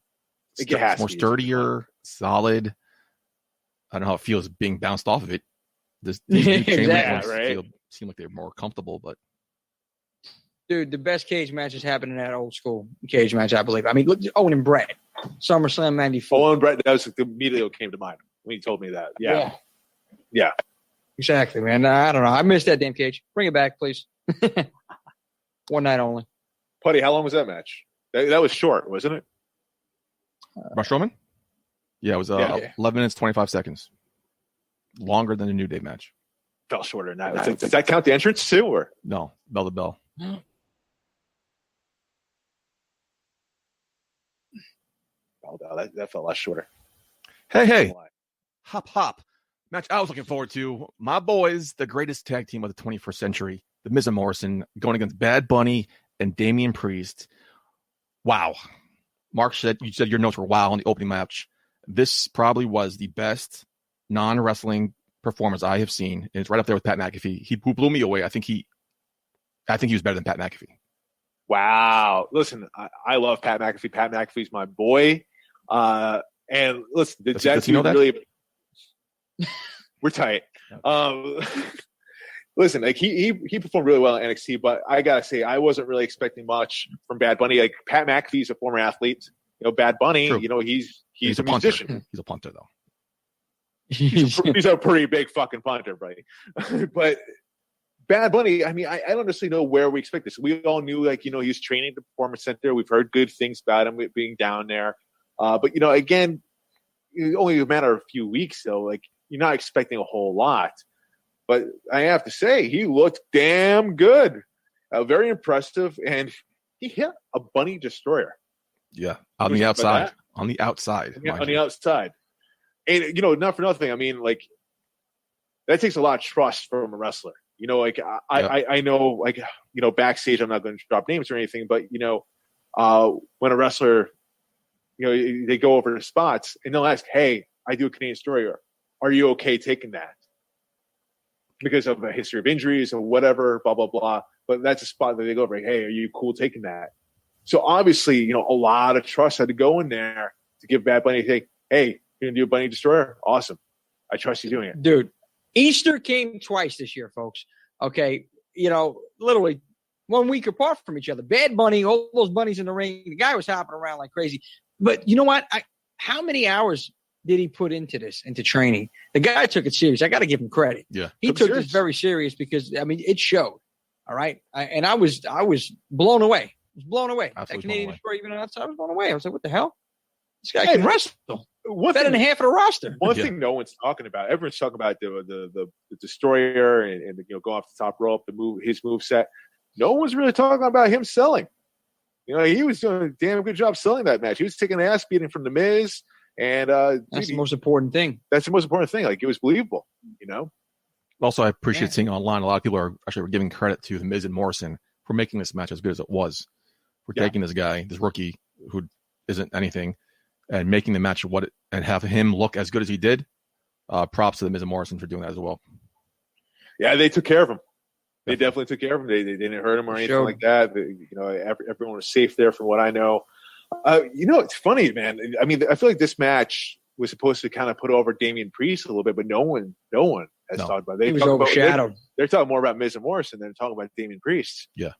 it's more sturdier, solid. I don't know how it feels being bounced off of it. These new chamber ones seem like they're more comfortable, but dude, the best cage matches happen in that old school cage match, I believe. I mean, look, Owen and Brett, SummerSlam '94. Owen and Brett, that was immediately what came to mind when you told me that. Yeah. Exactly, man. I don't know. I missed that damn cage. Bring it back, please. One night only. Putty, how long was that match? That was short, wasn't it? Braun Strowman? Yeah, it was 11 minutes, 25 seconds. Longer than the New Day match. Fell shorter than that. Does that count the entrance too? Or no, bell to bell. That felt less shorter. Hey. Hop. Match I was looking forward to. My boys, the greatest tag team of the 21st century, the Miz and Morrison, going against Bad Bunny and Damian Priest. Wow. Mark you said your notes were wow on the opening match. This probably was the best non-wrestling performance I have seen. And it's right up there with Pat McAfee. Who blew me away. I think he was better than Pat McAfee. Wow. Listen, I love Pat McAfee. Pat McAfee's my boy. And listen, does he know that? Really we're tight. Listen, like he performed really well in NXT, but I gotta say I wasn't really expecting much from Bad Bunny. Like Pat McAfee's a former athlete. Bad Bunny, True. He's a musician. He's a punter though. He's a pretty big fucking punter, buddy. But Bad Bunny, I mean, I don't necessarily know where we expect this. We all knew, he was training at the Performance Center. We've heard good things about him being down there. But again, only a matter of a few weeks, though. You're not expecting a whole lot. But I have to say, he looked damn good. Very impressive. And he hit a bunny destroyer. Yeah. On the outside. On the outside. Yeah, on the outside. And, not for nothing. I mean, that takes a lot of trust from a wrestler. I know, backstage, I'm not going to drop names or anything, but, when a wrestler, they go over to spots and they'll ask, hey, I do a Canadian destroyer. Are you okay taking that? Because of a history of injuries or whatever, blah, blah, blah. But that's a spot that they go over. Hey, are you cool taking that? So obviously, a lot of trust had to go in there to give Bad Bunny hey, you're going to do a Bunny Destroyer? Awesome. I trust you doing it. Dude, Easter came twice this year, folks. Okay. Literally 1 week apart from each other. Bad Bunny, all those bunnies in the ring. The guy was hopping around like crazy. But you know what? How many hours did he put into training? The guy took it serious. I got to give him credit. Yeah, he took this very serious because it showed. All right, I was blown away. I was blown away. That Canadian Destroyer, even outside, I was blown away. I was like, what the hell? This guy can wrestle. Better than half of the roster. One thing no one's talking about. Everyone's talking about the Destroyer and go off the top rope, his move set. No one's really talking about him selling. He was doing a damn good job selling that match. He was taking an ass beating from the Miz. And that's the most important thing. That's the most important thing. It was believable, Also, I appreciate seeing online a lot of people are giving credit to the Miz and Morrison for making this match as good as it was. For taking this guy, this rookie who isn't anything, and making the match and have him look as good as he did. Props to the Miz and Morrison for doing that as well. Yeah, they took care of him. They definitely took care of him. They didn't hurt him or anything like that. Everyone was safe there, from what I know. It's funny, man. I mean, I feel like this match was supposed to kind of put over Damian Priest a little bit, but no one has talked about it. He was overshadowed. They're talking more about Miz and Morrison than talking about Damian Priest. Yeah.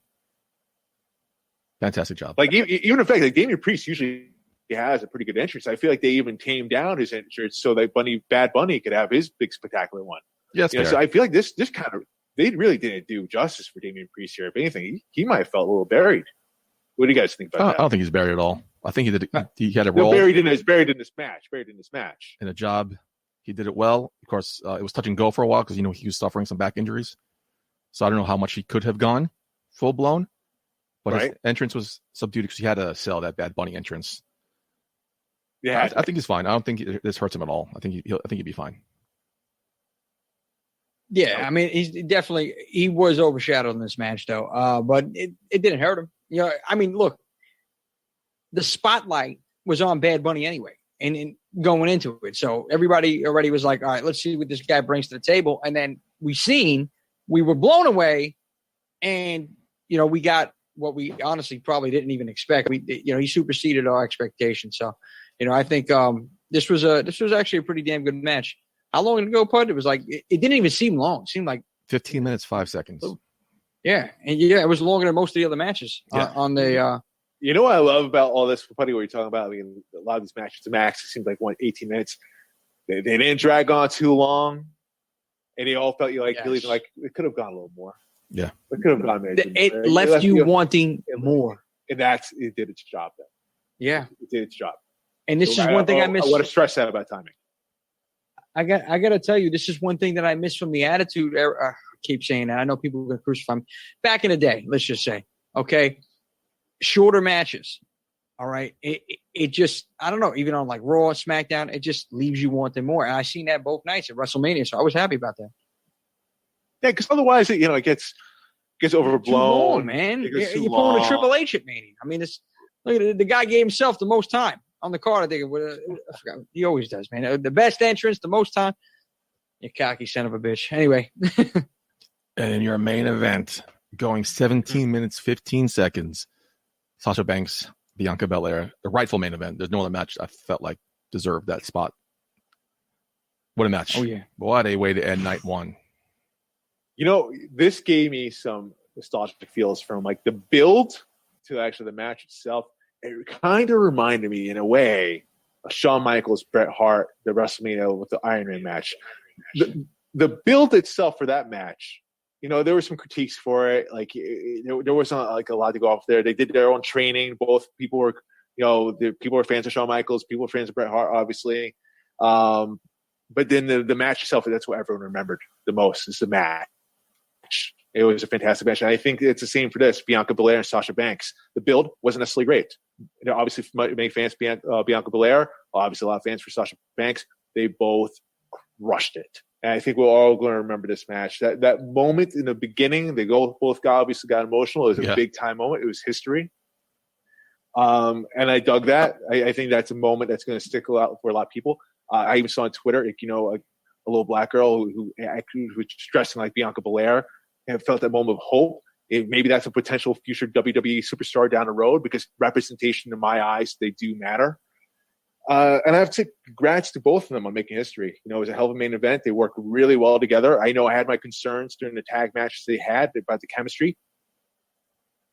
Fantastic job. Even in fact, Damian Priest usually has a pretty good entrance. I feel like they even tamed down his entrance so that Bad Bunny could have his big spectacular one. Yes, so I feel like this kind of, they really didn't do justice for Damian Priest here. If anything, he might have felt a little buried. What do you guys think about that? I don't think he's buried at all. I think he did. He had a role. Buried in this match. In a job, he did it well. Of course, it was touch and go for a while because he was suffering some back injuries. So I don't know how much he could have gone full blown. But his Right. entrance was subdued because he had to sell that Bad Bunny entrance. Yeah, he had to sell that Bad Bunny entrance. yeah. I think he's fine. I don't think this hurts him at all. I think he'd be fine. Yeah, I mean, he was overshadowed in this match though. But it didn't hurt him. You know, I mean, look, the spotlight was on Bad Bunny anyway, and going into it, so everybody already was like, all right, let's see what this guy brings to the table. And then we were blown away, and we got what we honestly probably didn't even expect. He superseded our expectations. So, I think this was actually a pretty damn good match. How long did it go, Pud? It was like it didn't even seem long. It seemed like 15 minutes, 5 seconds. Yeah, and it was longer than most of the other matches on the. You know what I love about all this, Putty, what you're talking about? I mean, a lot of these matches to max, it seems like 18 minutes. They didn't drag on too long, and they all felt like really like it could have gone a little more. Yeah, it could have gone. It left you wanting more, and it did its job. Then, yeah, it did its job. And this is one thing I missed. I want to stress that about timing. I got to tell you, this is one thing that I missed from the Attitude Era. I keep saying that. I know people are going to crucify me. Back in the day, let's just say, okay, shorter matches. All right, it just, I don't know, even on like Raw, SmackDown, it just leaves you wanting more. And I seen that both nights at WrestleMania, so I was happy about that. Yeah, because otherwise, it gets overblown, too long, man. You're pulling a Triple H at Mania. I mean, look at the guy gave himself the most time on the card. I think I forgot. He always does, man. The best entrance, the most time. You cocky son of a bitch. Anyway. And in your main event, going 17 minutes, 15 seconds, Sasha Banks, Bianca Belair, the rightful main event. There's no other match I felt like deserved that spot. What a match. Oh, yeah. What a way to end night one. This gave me some nostalgic feels from like the build to actually the match itself. It kind of reminded me in a way of Shawn Michaels, Bret Hart, the WrestleMania with the Iron Man match. The build itself for that match, there were some critiques for it. Like there wasn't like a lot to go off there. They did their own training. Both people were, people were fans of Shawn Michaels. People were fans of Bret Hart, obviously. But then the match itself, that's what everyone remembered the most, is the match. It was a fantastic match. And I think it's the same for this, Bianca Belair and Sasha Banks. The build wasn't necessarily great. Obviously, many fans Bianca Belair, obviously a lot of fans for Sasha Banks. They both crushed it. And I think we're all going to remember this match. That moment in the beginning, they both obviously got emotional. It was a big-time moment. It was history. And I dug that. I think that's a moment that's going to stick out for a lot of people. I even saw on Twitter, a little black girl who was dressing like Bianca Belair and felt that moment of hope. Maybe that's a potential future WWE superstar down the road, because representation in my eyes, they do matter. And I have to congrats to both of them on making history. It was a hell of a main event. They worked really well together. I know I had my concerns during the tag matches they had about the chemistry.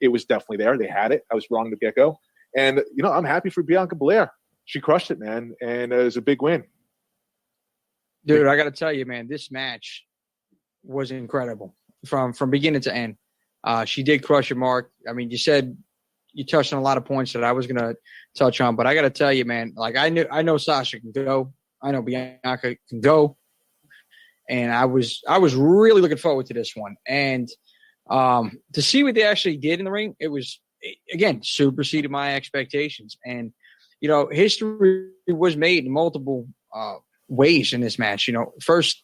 It was definitely there. They had it. I was wrong to get go. And, I'm happy for Bianca Belair. She crushed it, man. And it was a big win. Dude, I got to tell you, man, this match was incredible from beginning to end. She did crush it, Mark. I mean, you touched on a lot of points that I was going to touch on, but I got to tell you, man, like I know Sasha can go. I know Bianca can go. And I was really looking forward to this one. And to see what they actually did in the ring, it was, again, superseded my expectations. And, history was made in multiple ways in this match. First,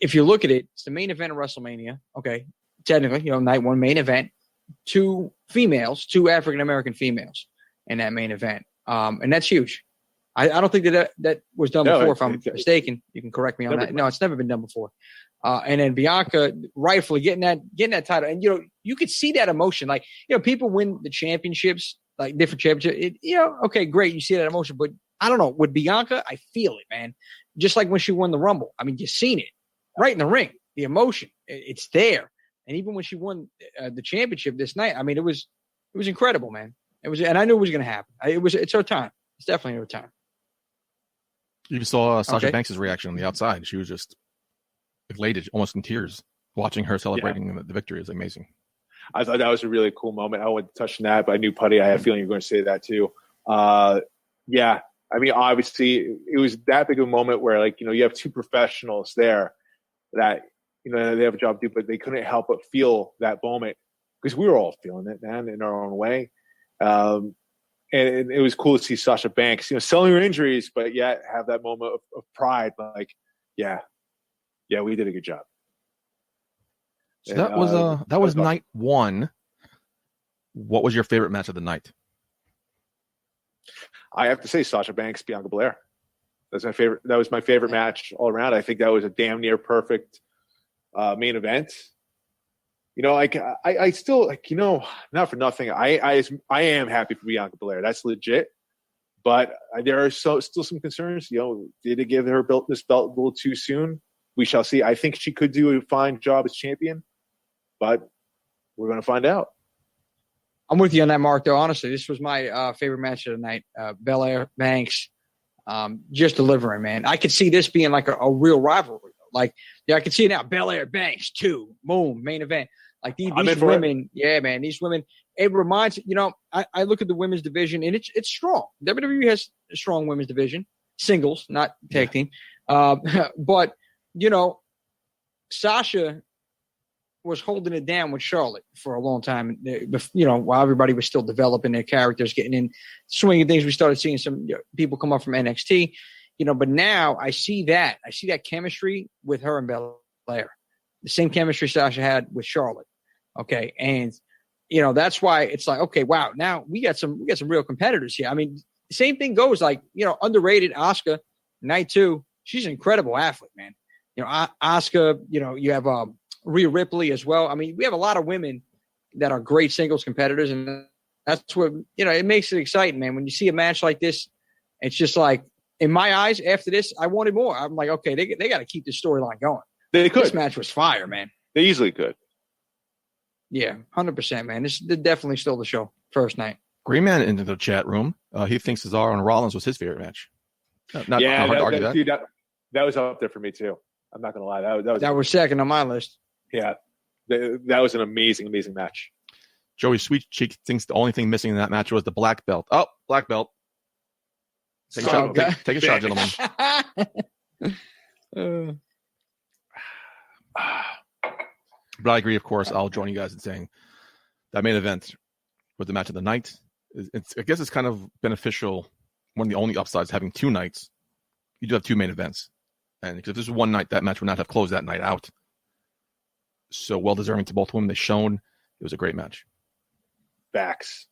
if you look at it, it's the main event of WrestleMania. Okay, technically, night one main event. Two African-American females in that main event. And that's huge. I don't think that was done before. If I'm mistaken, you can correct me on that. No, it's never been done before. And then Bianca rightfully getting that title. And, you could see that emotion. Like, people win the championships, like different championships. Okay, great. You see that emotion. But I don't know. With Bianca, I feel it, man. Just like when she won the Rumble. I mean, you've seen it right in the ring. The emotion, it's there. And even when she won the championship this night, I mean, it was incredible, man. And I knew it was going to happen. It's her time. It's definitely her time. You saw Sasha Banks' reaction on the outside. She was just elated, almost in tears, watching her celebrating the victory. Is amazing. I thought that was a really cool moment. I wouldn't touch on that, but I knew Putty. I had a feeling you were going to say that too. I mean, obviously, it was that big of a moment where, like, you have two professionals there that, they have a job to do, but they couldn't help but feel that moment. because we were all feeling it, man, in our own way. And it was cool to see Sasha Banks, selling her injuries, but yet have that moment of pride. Like, yeah, we did a good job. So that was night one. What was your favorite match of the night? I have to say Sasha Banks, Bianca Belair. That's my favorite. That was my favorite match all around. I think that was a damn near perfect main event. I still not for nothing. I am happy for Bianca Belair. That's legit. But there are still some concerns. Did it give her this belt a little too soon? We shall see. I think she could do a fine job as champion, but we're going to find out. I'm with you on that, Mark, though. Honestly, this was my favorite match of the night. Belair, Banks, just delivering, man. I could see this being like a real rivalry. Like, I could see it now. Belair, Banks, 2, boom, main event. Like these women, man, these women. It reminds I look at the women's division and it's strong. WWE has a strong women's division, singles, not tag team. But Sasha was holding it down with Charlotte for a long time. While everybody was still developing their characters, getting in swinging things, we started seeing some people come up from NXT. But now I see that chemistry with her and Belair, the same chemistry Sasha had with Charlotte. Okay. And, that's why it's like, okay, wow. Now we got some real competitors here. I mean, the same thing goes like, underrated Asuka, night 2. She's an incredible athlete, man. Asuka, you have Rhea Ripley as well. I mean, we have a lot of women that are great singles competitors. And that's what, it makes it exciting, man. When you see a match like this, it's just like, in my eyes, after this, I wanted more. I'm like, okay, they got to keep this storyline going. They could. This match was fire, man. They easily could. Yeah, 100%, man. This definitely stole the show first night. Green Man into the chat room. He thinks Cesaro and Rollins was his favorite match. Not hard to argue that. Dude, that was up there for me too. I'm not gonna lie. That was second on my list. Yeah, that was an amazing match. Joey Sweet Cheek thinks the only thing missing in that match was the black belt. Oh, black belt. Take a shot, take a shot, gentlemen. But I agree, of course. I'll join you guys in saying that main event was the match of the night. I guess it's kind of beneficial. One of the only upsides having 2 nights. You do have 2 main events. And if this was one night, that match would not have closed that night out. So well deserving to both women. They shown it was a great match. Facts.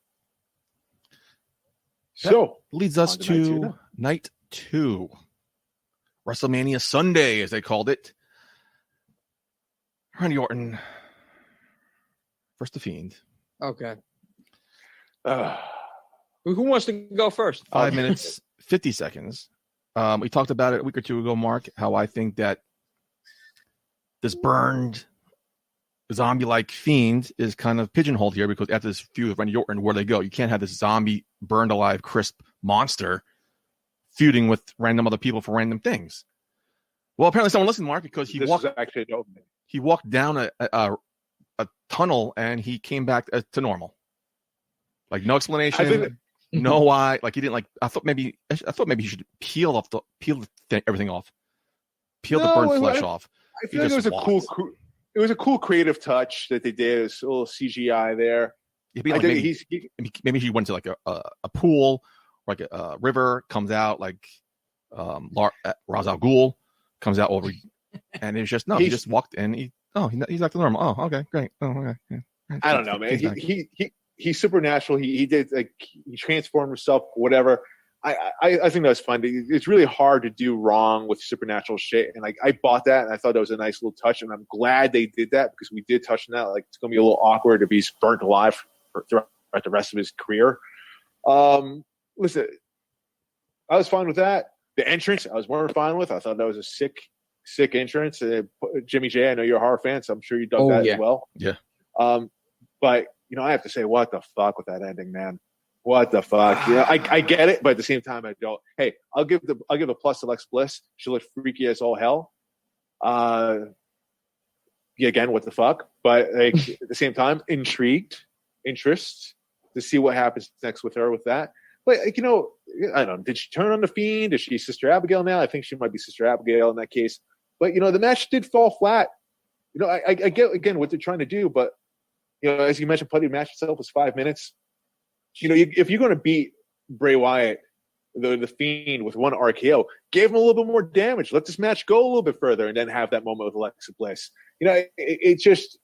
That So leads us to night 2. WrestleMania Sunday, as they called it. Randy Orton versus The Fiend. Okay. Who wants to go first? 5 minutes, 50 seconds. We talked about it a week or 2 ago, Mark, how I think that this burned zombie-like Fiend is kind of pigeonholed here because after this feud with Randy Orton, where they go? You can't have this zombie, burned alive, crisp monster feuding with random other people for random things. Well, apparently someone listened, Mark, because he walked down a tunnel and he came back to normal. Like no explanation, no why. Like he didn't like. I thought maybe he should peel everything off, peel the burnt flesh off. I feel like it was it was a cool creative touch that they did. It was a little CGI there. Maybe he went to like a pool or like a river, comes out like Ra's al Ghul comes out over, and it's just he just walked in. He's back to normal. Oh, okay, great. Oh, okay. Yeah. I don't know, man. He's supernatural. He did like he transformed himself. Whatever. I think that's fun. It's really hard to do wrong with supernatural shit, and like I bought that, and I thought that was a nice little touch, and I'm glad they did that because we did touch on that. Like it's gonna be a little awkward if he's burnt alive throughout the rest of his career. Listen, I was fine with that. The entrance, I was more fine with. I thought that was a sick entrance. Jimmy J, I know you're a horror fan, so I'm sure you dug that as well. Yeah. But I have to say, what the fuck with that ending, man? What the fuck? I get it, but at the same time, I don't. Hey, I'll give a plus to Alexa Bliss. She looked freaky as all hell. Again, what the fuck? But like at the same time, interest to see what happens next with her with that. But like, I don't know. Did she turn on the Fiend? Is she Sister Abigail now? I think she might be Sister Abigail in that case. But the match did fall flat. I get again what they're trying to do, but as you mentioned, Putty, the match itself was 5 minutes. If you're going to beat Bray Wyatt, the Fiend, with one RKO, give him a little bit more damage. Let this match go a little bit further, and then have that moment with Alexa Bliss. It just,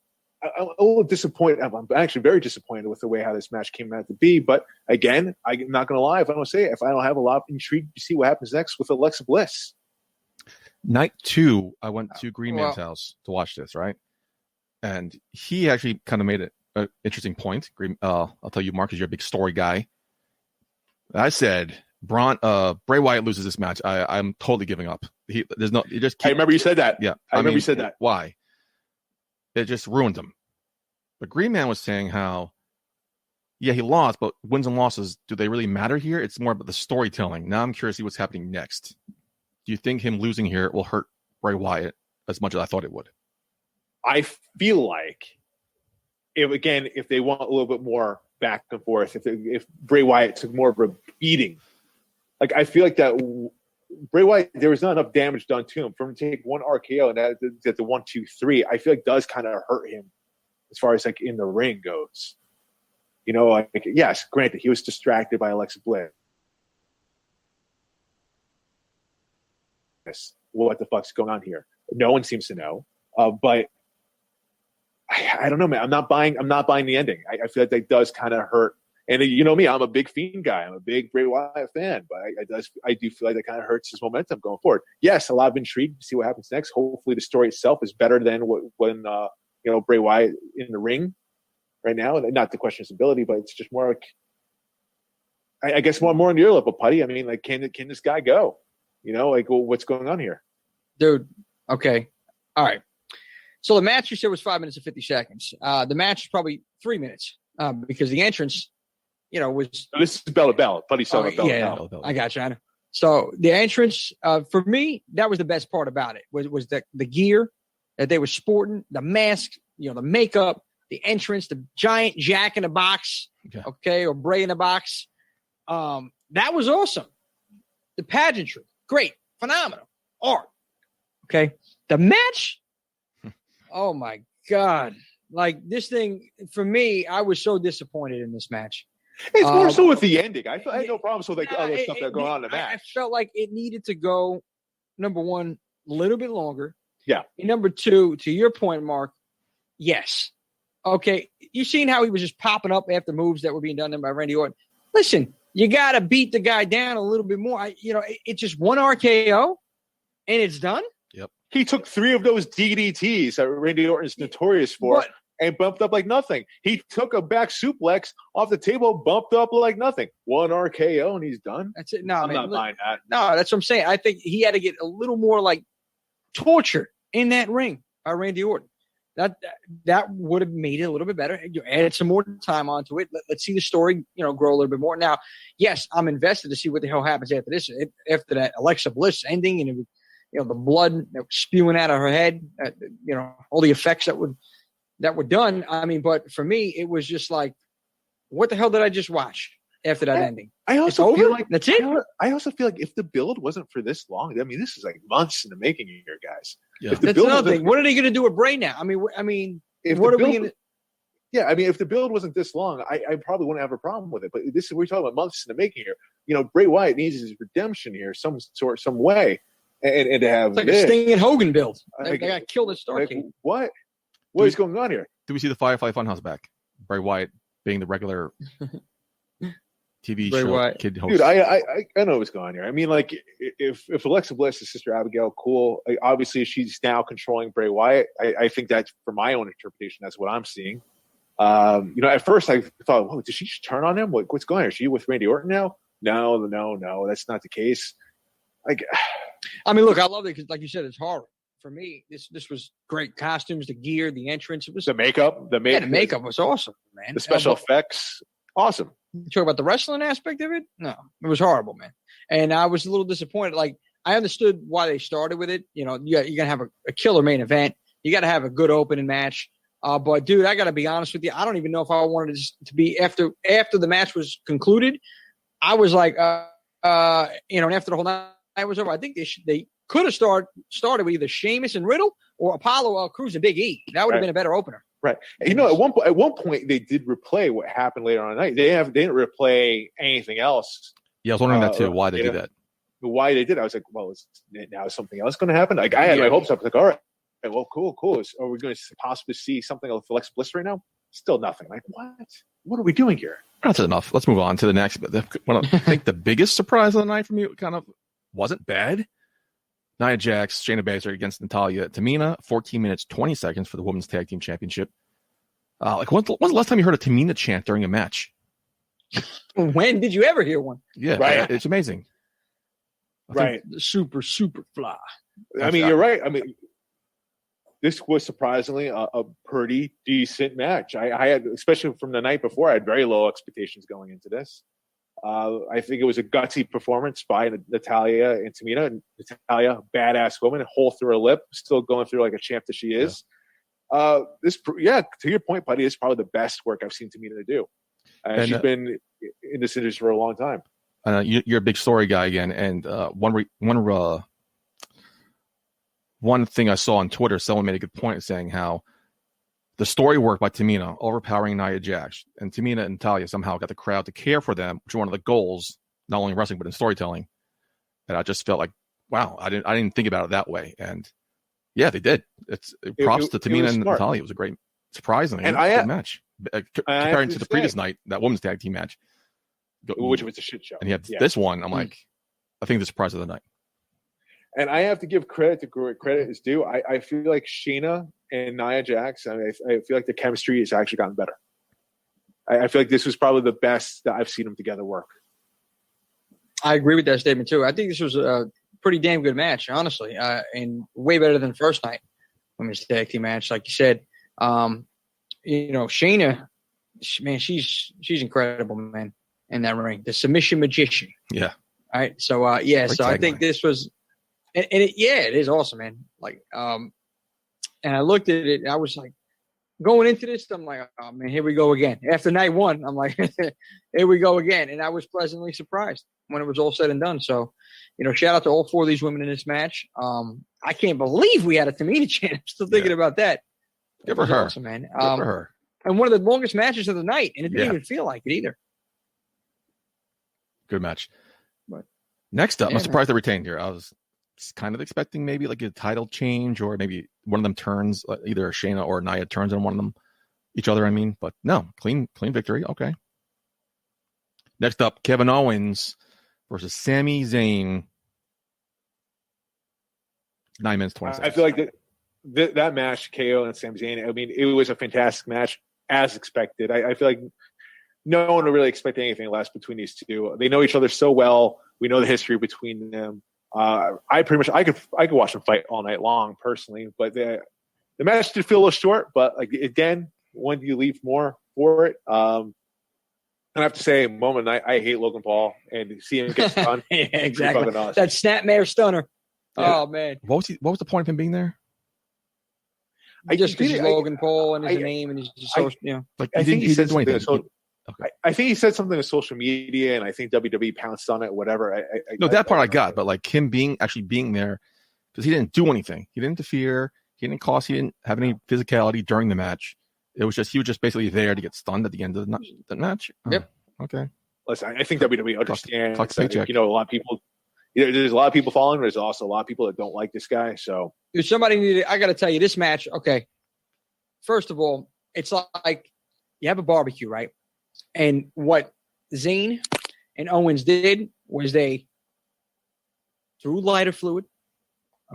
I'm a little disappointed. I'm actually very disappointed with the way how this match came out to be. But again, I'm not going to lie. If I don't have a lot of intrigue to see what happens next with Alexa Bliss. Night 2, I went to Green Man's house to watch this, right? And he actually kind of made an interesting point. I'll tell you, Mark, because you're a big story guy. I said, Bray Wyatt loses this match. I'm totally giving up. I remember you said that. Yeah. I remember you said that. Why? It just ruined him. But Green Man was saying how, he lost, but wins and losses, do they really matter here? It's more about the storytelling. Now I'm curious to see what's happening next. Do you think him losing here will hurt Bray Wyatt as much as I thought it would? I feel like, if they want a little bit more back and forth, if Bray Wyatt took more of a beating, like I feel like that Bray Wyatt, there was not enough damage done to him. For him to take one RKO and that the 1, 2, 3, I feel like does kind of hurt him as far as like in the ring goes. Yes, granted, he was distracted by Alexa Bliss. What the fuck's going on here? No one seems to know. But I don't know, man. I'm not buying the ending. I feel like that does kind of hurt. And you know me, I'm a big Fiend guy. I'm a big Bray Wyatt fan, but I do feel like that kind of hurts his momentum going forward. Yes, a lot of intrigue to see what happens next. Hopefully, the story itself is better than when Bray Wyatt in the ring right now. Not to question his ability, but it's just more like I guess more on your level, Putty. I mean, like, can this guy go? What's going on here, dude? Okay, all right. So the match you said was 5 minutes and 50 seconds. The match is probably 3 minutes because the entrance, was. So this is Bella Bella. Putty's talking about Bella Bella. I got you. I know. So the entrance, for me, that was the best part about it. Was the gear that they were sporting, the mask, the makeup, the entrance, the giant Jack in the Box, or Bray in the Box. That was awesome. The pageantry, great, phenomenal art. Okay, the match. Oh my God! Like this thing for me, I was so disappointed in this match. It's more so with the ending. I had no problems with other stuff that going on in the match. I felt like it needed to go, number one, a little bit longer. Yeah. And number two, to your point, Mark, yes. Okay, you seen how he was just popping up after moves that were being done by Randy Orton. Listen, you got to beat the guy down a little bit more. It's just one RKO, and it's done. Yep. He took 3 of those DDTs that Randy Orton's notorious for. And bumped up like nothing. He took a back suplex off the table, bumped up like nothing. One RKO, and he's done. That's it. No, I'm not buying that. No, that's what I'm saying. I think he had to get a little more like tortured in that ring by Randy Orton. That would have made it a little bit better. You added some more time onto it. Let's see the story, grow a little bit more. Now, yes, I'm invested to see what the hell happens after this. After that Alexa Bliss ending, and it was, the blood that was spewing out of her head. All the effects that were done. I mean, but for me, it was just like, what the hell did I just watch after that ending? I also feel like that's it. I also feel like if the build wasn't for this long, I mean, this is like months in the making here, guys. Yeah. That's another thing. What are they going to do with Bray now? I mean, what are we going to? Yeah, I mean, if the build wasn't this long, I probably wouldn't have a problem with it. But we're talking about months in the making here. Bray Wyatt needs his redemption here, some way, and to have it's like a Sting and Hogan build. They got killed at Starrcade. Like, what is going on here? Do we see the Firefly Funhouse back? Bray Wyatt being the regular TV Bray show Wyatt. kid host. Dude, I know what's going on here. I mean, like, if Alexa Bliss is Sister Abigail, cool. Obviously, she's now controlling Bray Wyatt. I think that's, for my own interpretation, that's what I'm seeing. At first I thought, did she just turn on him? What's going on? Is she with Randy Orton now? No, that's not the case. Like, I mean, look, I love it because, like you said, it's horror. For me, this was great. Costumes, the gear, the entrance. It was the makeup. The makeup was awesome, man. The special effects, awesome. You talk about the wrestling aspect of it? No, it was horrible, man. And I was a little disappointed. Like, I understood why they started with it. You're going to have a killer main event. You got to have a good opening match. But, dude, I got to be honest with you. I don't even know if I wanted it to be after the match was concluded. I was like, and after the whole night was over, I think they could have started with either Sheamus and Riddle or Apollo Crews and Big E. That would have been a better opener. Right. And, you know, at one point they did replay what happened later on in the night. They didn't replay anything else. Yeah, I was wondering that too. Why they did that? Why they did? I was like, well, now is something else going to happen? Like I had my hopes up. Like, all right, well, cool. Are we going to possibly see something with Alexa Bliss right now? Still nothing. Like what? What are we doing here? That's enough. Let's move on to the next. I think the biggest surprise of the night for me kind of wasn't bad. Nia Jax, Shayna Baszler against Natalya Tamina, 14 minutes, 20 seconds for the Women's Tag Team Championship. When's the last time you heard a Tamina chant during a match? When did you ever hear one? Yeah, right. It's amazing. Right. Super fly. I mean, you're right. I mean, this was surprisingly a pretty decent match. I had, especially from the night before, I had very low expectations going into this. I think it was a gutsy performance by Natalya and Tamina. Natalya, badass woman, hole through her lip, still going through like a champ that she is. To your point, buddy, it's probably the best work I've seen Tamina do. She's been in this industry for a long time. You're a big story guy again, and one thing I saw on Twitter, someone made a good point saying how the story work by Tamina overpowering Nia Jax, and Tamina and Natalya somehow got the crowd to care for them, which is one of the goals, not only in wrestling but in storytelling. And I just felt like, wow, I didn't think about it that way. And yeah, they did. Props to Tamina and Natalya. It was a great, surprisingly, good match comparing to the previous night, that women's tag team match, which was a shit show. And you have this one. I'm like, I think the surprise of the night. And I have to give credit to where credit is due. I feel like Shayna and Nia Jax, I feel like the chemistry has actually gotten better. I feel like this was probably the best that I've seen them together work. I agree with that statement, too. I think this was a pretty damn good match, honestly, and way better than the first night women's tag team match. Like you said, Shayna, man, she's incredible, man, in that ring. The submission magician. Yeah. All right. So, so I think this was – and it is awesome, man. Like, and I looked at it, and I was like, going into this, I'm like, oh man, here we go again. After night one, I'm like, here we go again. And I was pleasantly surprised when it was all said and done. So, shout out to all four of these women in this match. I can't believe we had a Tamina chant. I'm still thinking about that. Good for her. Awesome, man. Good for her. And one of the longest matches of the night, and it didn't even feel like it either. Good match. But, next up, I'm surprised they retained here. I was kind of expecting maybe like a title change, or maybe one of them turns, either Shayna or Nia turns on one of them, each other. I mean, but no, clean victory. Okay. Next up, Kevin Owens versus Sami Zayn. 9 minutes 20 seconds. I feel like that match, KO and Sami Zayn. I mean, it was a fantastic match as expected. I feel like no one would really expect anything less between these two. They know each other so well. We know the history between them. I could watch them fight all night long personally, but the match did feel a little short. But like again, when do you leave more for it? And I have to say, moment I hate Logan Paul, and see him get done. Yeah, exactly. That snapmare stunner. Yeah. Oh man, what was the point of him being there? Just because he's Logan Paul and his name and he's just like I think he said something. Okay. I think he said something on social media, and I think WWE pounced on it. Whatever. That part I got, but like him being there, because he didn't do anything. He didn't interfere. He didn't cost. He didn't have any physicality during the match. It was just he was just basically there to get stunned at the end of the match. Yep. Okay. Listen, I think WWE understands. Paycheck. A lot of people. There's a lot of people following. There's also a lot of people that don't like this guy. So if somebody needed, I got to tell you, this match. Okay. First of all, it's like you have a barbecue, right? And what Zayn and Owens did was they threw lighter fluid,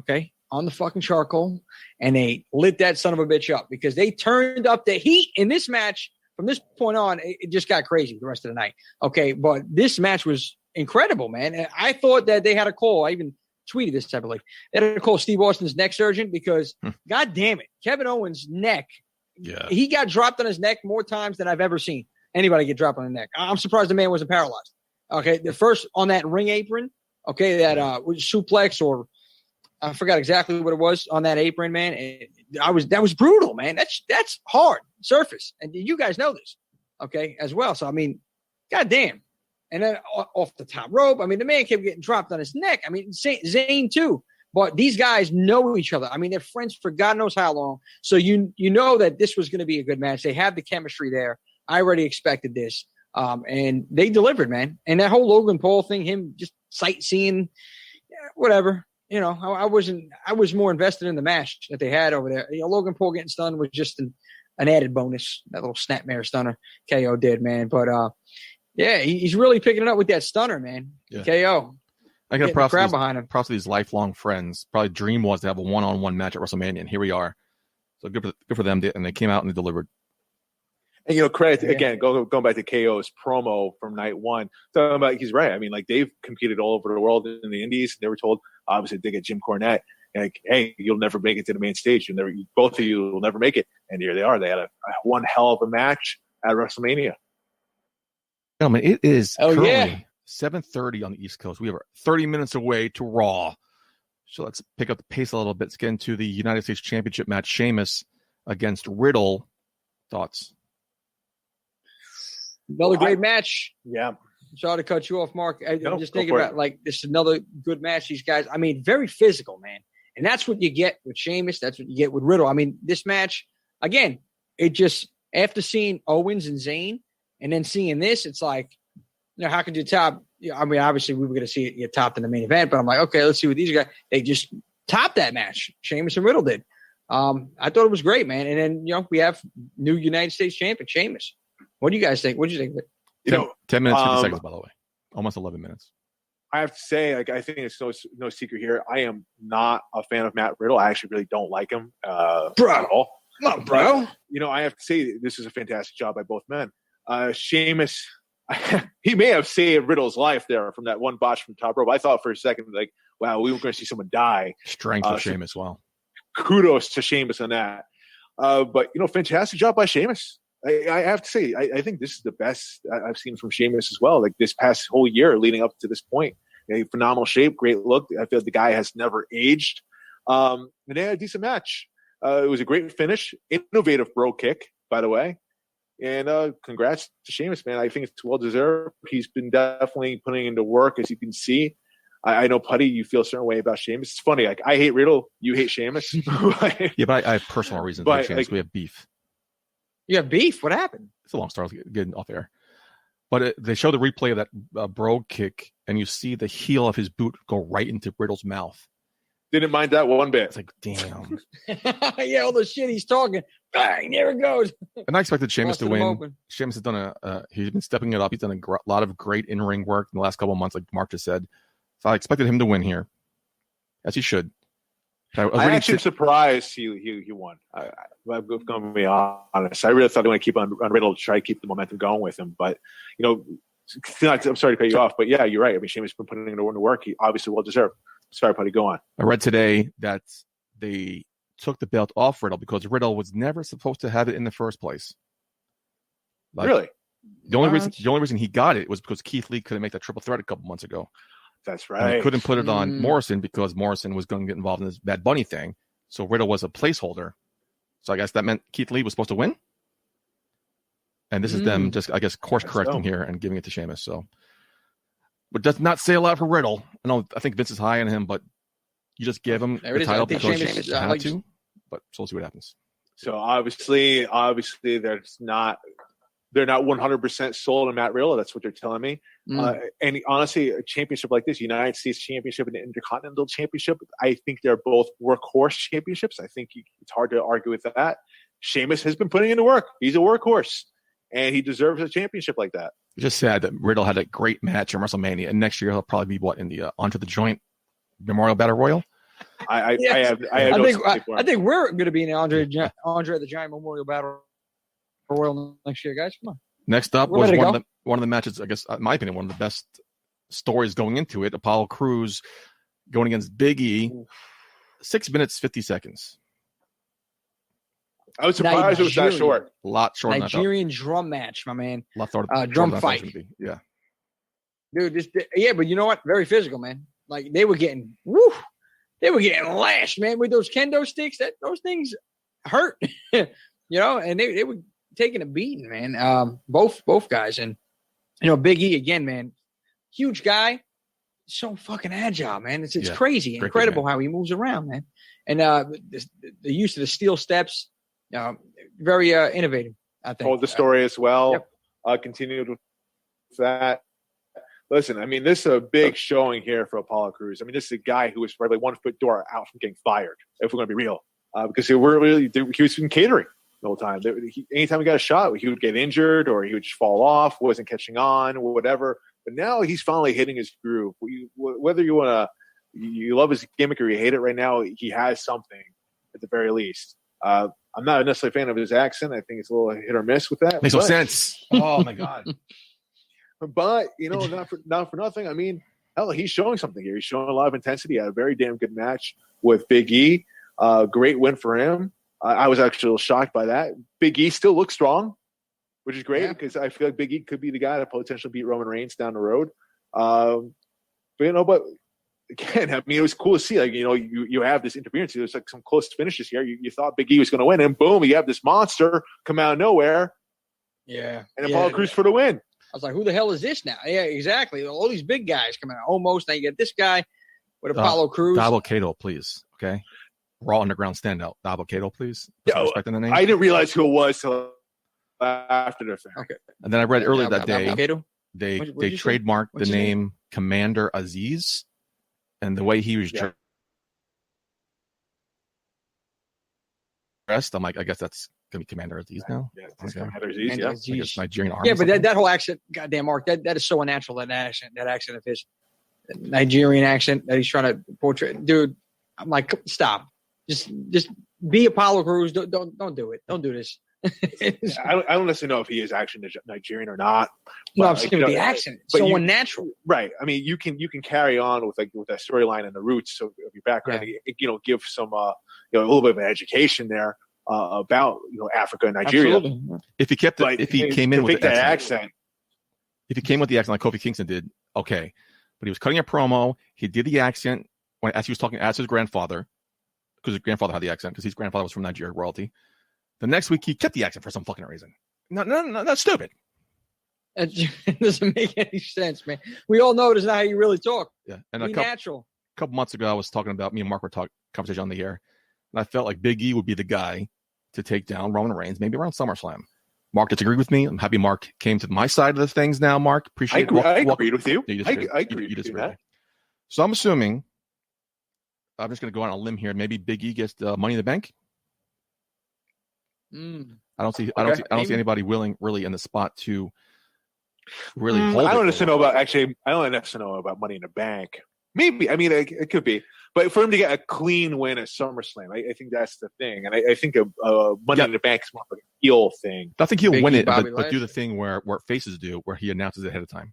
okay, on the fucking charcoal, and they lit that son of a bitch up because they turned up the heat in this match. From this point on, it just got crazy the rest of the night. Okay, but this match was incredible, man. And I thought that they had a call. I even tweeted this type of like they had to call Steve Austin's neck surgeon because, God damn it, Kevin Owens' neck. Yeah, he got dropped on his neck more times than I've ever seen anybody get dropped on the neck. I'm surprised the man wasn't paralyzed. Okay, the first on that ring apron. Okay, that was suplex or I forgot exactly what it was on that apron, man. That was brutal, man. That's hard surface, and you guys know this, okay, as well. So I mean, goddamn. And then off the top rope, I mean, the man kept getting dropped on his neck. I mean, Zayn too. But these guys know each other. I mean, they're friends for God knows how long. So you know that this was going to be a good match. They have the chemistry there. I already expected this. And they delivered, man. And that whole Logan Paul thing, him just sightseeing, whatever. You know, I was more invested in the match that they had over there. You know, Logan Paul getting stunned was just an added bonus. That little snapmare stunner KO did, man. But yeah, he's really picking it up with that stunner, man. Yeah. KO. I got props behind him. Props to these lifelong friends. Probably dream was to have a one-on-one match at WrestleMania, and here we are. So good for them. And they came out and they delivered. And credit again, going back to KO's promo from night one. Talking about, he's right. I mean, like, they've competed all over the world in the Indies. They were told, obviously, they get Jim Cornette, like, hey, you'll never make it to the main stage. Both of you will never make it. And here they are. They had one hell of a match at WrestleMania. Gentlemen, it is currently 7:30 on the East Coast. We are 30 minutes away to Raw. So let's pick up the pace a little bit. Let's get into the United States Championship match. Sheamus against Riddle. Thoughts? Another great match. Yeah. Sorry to cut you off, Mark. I'm just thinking about, like, this is another good match. These guys, I mean, very physical, man. And that's what you get with Sheamus. That's what you get with Riddle. I mean, this match, again, it just, after seeing Owens and Zayn and then seeing this, it's like, how could you top? I mean, obviously, we were going to see it get topped in the main event, but I'm like, okay, let's see what these guys, they just topped that match. Sheamus and Riddle did. I thought it was great, man. And then, we have new United States champion, Sheamus. What do you guys think? What did you think of it? 10 minutes, 50 seconds, by the way. Almost 11 minutes. I have to say, like, I think it's no secret here. I am not a fan of Matt Riddle. I actually really don't like him at all. Come on, bro. I have to say this is a fantastic job by both men. Sheamus, he may have saved Riddle's life there from that one botch from top rope. I thought for a second, like, wow, we were going to see someone die. Strength of Sheamus, wow. Kudos to Sheamus on that. But, fantastic job by Sheamus. I have to say, I think this is the best I've seen from Sheamus as well. Like, this past whole year leading up to this point. Phenomenal shape, great look. I feel the guy has never aged. And they had a decent match. It was a great finish. Innovative bro kick, by the way. And congrats to Sheamus, man. I think it's well-deserved. He's been definitely putting into work, as you can see. I know, Putty, you feel a certain way about Sheamus. It's funny. Like, I hate Riddle. You hate Sheamus. Yeah, but I have personal reasons to hate Sheamus. Like, we have beef. You have beef? What happened? It's a long story. I'll get off air. But they show the replay of that bro kick, and you see the heel of his boot go right into Riddle's mouth. Didn't mind that one bit. It's like, damn. Yeah, all the shit he's talking. Bang, there it goes. And I expected Sheamus to win. Sheamus has done he's been stepping it up. He's done a lot of great in-ring work in the last couple of months, like Mark just said. So I expected him to win here, as he should. I'm actually surprised he won. I'm going to be honest. I really thought they were going to keep on Riddle to try to keep the momentum going with him. But, I'm sorry to cut you off. But, yeah, you're right. I mean, Sheamus has been putting in the work. He obviously well-deserved. Sorry, buddy, go on. I read today that they took the belt off Riddle because Riddle was never supposed to have it in the first place. Like, really? The only reason he got it was because Keith Lee couldn't make that triple threat a couple months ago. That's right. And he couldn't put it on Morrison because Morrison was going to get involved in this Bad Bunny thing. So Riddle was a placeholder. So I guess that meant Keith Lee was supposed to win. And this is them just, I guess, course correcting here and giving it to Sheamus. So, but does not say a lot for Riddle. I think Vince is high on him, but you just give him the title because Sheamus had to. But so we'll see what happens. So obviously, they're not 100% sold on Matt Riddle. That's what they're telling me. And honestly, a championship like this, United States Championship and Intercontinental Championship, I think they're both workhorse championships. I think it's hard to argue with that. Sheamus has been putting in the work. He's a workhorse, and he deserves a championship like that. It's just sad that Riddle had a great match in WrestleMania, and next year he'll probably be in the Onto the Joint Memorial Battle Royal. I think we're going to be in the Andre the Giant Memorial Battle Royal next year, guys. Come on. Next up was one of the matches, I guess, in my opinion, one of the best stories going into it. Apollo Crews going against Big E. 6 minutes, 50 seconds. I was surprised it was that short. A lot shorter. Nigerian drum match, my man. A lot shorter. Drum fight. Yeah. Dude, but you know what? Very physical, man. Like, they were getting lashed, man, with those kendo sticks. Those things hurt, and they were taking a beating, man. Both guys. And, Big E, again, man, huge guy, so fucking agile, man. It's Yeah, crazy, great incredible man. how he moves around, man. And the use of the steel steps, very innovative. I think. Told the story as well. Yep. Continued with that. Listen, I mean, this is a big showing here for Apollo Crews. I mean, this is a guy who was probably 1 foot door out from getting fired, if we're going to be real, because he was in catering the whole time. Anytime he got a shot, he would get injured or he would just fall off, wasn't catching on, or whatever. But now he's finally hitting his groove. Whether you love his gimmick or you hate it right now, he has something at the very least. I'm not necessarily a fan of his accent. I think it's a little hit or miss with that. Makes no sense. Oh my god. But not for nothing. I mean, hell, he's showing something here. He's showing a lot of intensity. He had a very damn good match with Big E. Great win for him. I was actually a little shocked by that. Big E still looks strong, which is great because I feel like Big E could be the guy to potentially beat Roman Reigns down the road. But again, I mean, it was cool to see. Like, you have this interference. There's like some close finishes here. You thought Big E was going to win, and boom, you have this monster come out of nowhere. Yeah, and Apollo Crews for the win. I was like, who the hell is this now? Yeah, exactly. All these big guys coming out. Almost. Now you get this guy with Apollo Crews. Dabo Kato, please. Okay. Raw Underground standout. Dabo Kato, please. Respect in the name. I didn't realize who it was till after the fact. Okay. And then I read earlier that day they What'd you say? trademarked What's the his name Commander Aziz, and the way he was dressed. I'm like, I guess that's gonna be Commander Aziz now. Yeah, Okay. Commander Aziz. And Yeah. Aziz. Like it's Nigerian army. Yeah, but that whole accent, goddamn Mark, that is so unnatural. That accent of his, that Nigerian accent that he's trying to portray, dude. I'm like, stop. Just be Apollo Crews. Don't do it. Don't do this. I don't necessarily know if he is actually Nigerian or not. No, I'm But, saying the accent. It's but so you- unnatural. Right. I mean, you can carry on with that storyline and the roots of your background. Yeah. Give some a little bit of an education there about Africa and Nigeria. Absolutely. If he kept But if he came in to with fake the that accent, accent, if he came with the accent like Kofi Kingston did, okay. But he was cutting a promo. He did the accent as he was talking as his grandfather, because his grandfather had the accent because his grandfather was from Nigeria royalty. The next week he kept the accent for some fucking reason. No, that's stupid. It doesn't make any sense, man. We all know it is not how you really talk. Yeah, and Be natural. a couple months ago, I was talking about me and Mark were talking conversation on the air, and I felt like Big E would be the guy to take down Roman Reigns, maybe around SummerSlam. Mark disagreed with me. I'm happy Mark came to my side of the things now. Mark, appreciate it. I agreed with you. You I disagree. agree You with disagree. that. So I'm assuming, I'm just going to go on a limb here. Maybe Big E gets Money in the Bank. I don't see anybody willing really in the spot to really hold. I it don't for necessarily a know while. about I don't necessarily know about Money in the Bank. Maybe. I mean, it could be. But for him to get a clean win at SummerSlam, I think that's the thing. And I think Money in the Bank is more like a heel thing. I think he'll Big win E, it, Bobby but do the Lashley. thing where faces do, where he announces it ahead of time,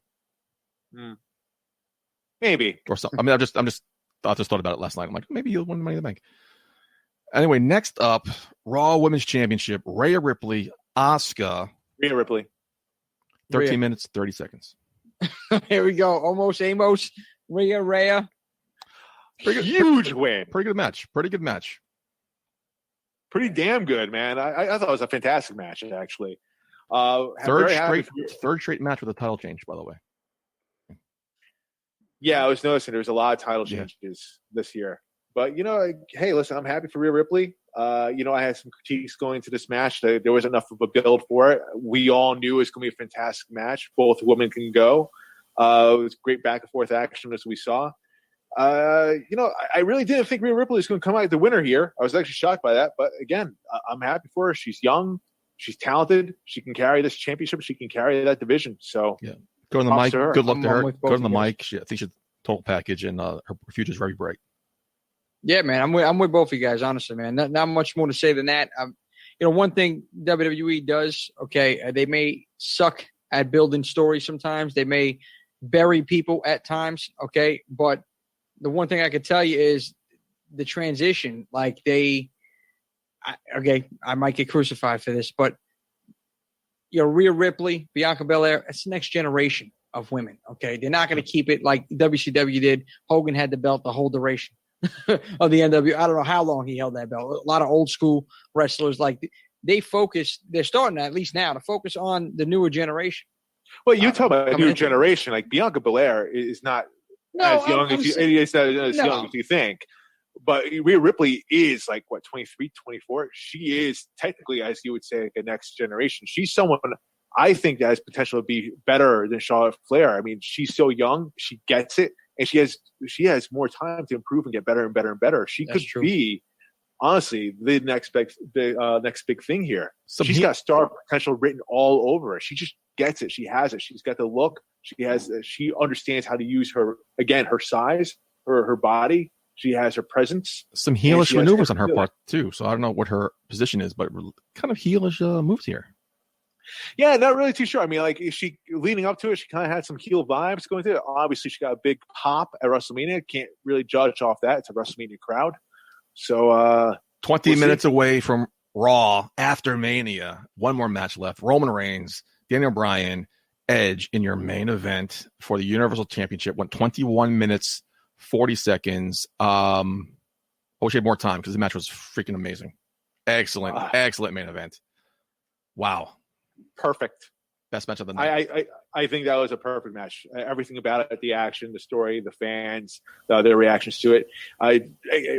Maybe. or something. I mean, I just thought about it last night. I'm like, maybe he'll win Money in the Bank. Anyway, next up, Raw Women's Championship: Rhea Ripley, Asuka, Rhea Ripley. 13 Rhea. minutes, 30 seconds. Here we go. Almost Amos. Rhea. Huge win. Pretty good match. Pretty damn good, man. I thought it was a fantastic match, actually. Very happy Third straight match with a title change, by the way. Yeah, I was noticing there was a lot of title changes this year. But, hey, listen, I'm happy for Rhea Ripley. I had some critiques going into this match. There wasn't enough of a build for it. We all knew it was going to be a fantastic match. Both women can go. It was great back and forth action as we saw. I really didn't think Rhea Ripley was going to come out the winner here. I was actually shocked by that. But again, I'm happy for her. She's young. She's talented. She can carry this championship. She can carry that division. So Yeah. Go to the Props mic. to her. Good luck I'm to her. with Go both to the of you guys. mic. I think she's a total package, and her future is very bright. Yeah, man. I'm with both of you guys, honestly, man. Not much more to say than that. One thing WWE does, okay, they may suck at building stories sometimes. They may bury people at times, okay? But the one thing I could tell you is the transition. Like I might get crucified for this, but Rhea Ripley, Bianca Belair, it's the next generation of women, okay? They're not going to keep it like WCW did. Hogan had the belt the whole duration of the NW. I don't know how long he held that belt. A lot of old school wrestlers, they're starting at least now to focus on the newer generation. Well, you talk about a coming new into- generation. Like Bianca Belair is not as young as you think. But Rhea Ripley is like, what, 23, 24? She is technically, as you would say, like a next generation. She's someone I think that has potential to be better than Charlotte Flair. I mean, she's so young. She gets it. And she has more time to improve and get better and better and better. She could be, honestly, the next big thing here. She's got star potential written all over her. She just gets it. She has it. She's got the look. She understands how to use her size, her body. She has her presence. Some heelish maneuvers on her part too. So I don't know what her position is, but kind of heelish moves here. Yeah, not really too sure. I mean, like, she leading up to it, she kind of had some heel vibes going through it. Obviously, she got a big pop at WrestleMania. Can't really judge off that. It's a WrestleMania crowd. So 20 minutes away from Raw after Mania. One more match left. Roman Reigns, Daniel Bryan, Edge in your main event for the Universal Championship. Went 21 minutes, 40 seconds. I wish I had more time because the match was freaking amazing. Excellent main event. Wow. Perfect. Best match of the night. I think that was a perfect match. Everything about it, the action, the story, the fans, their reactions to it. I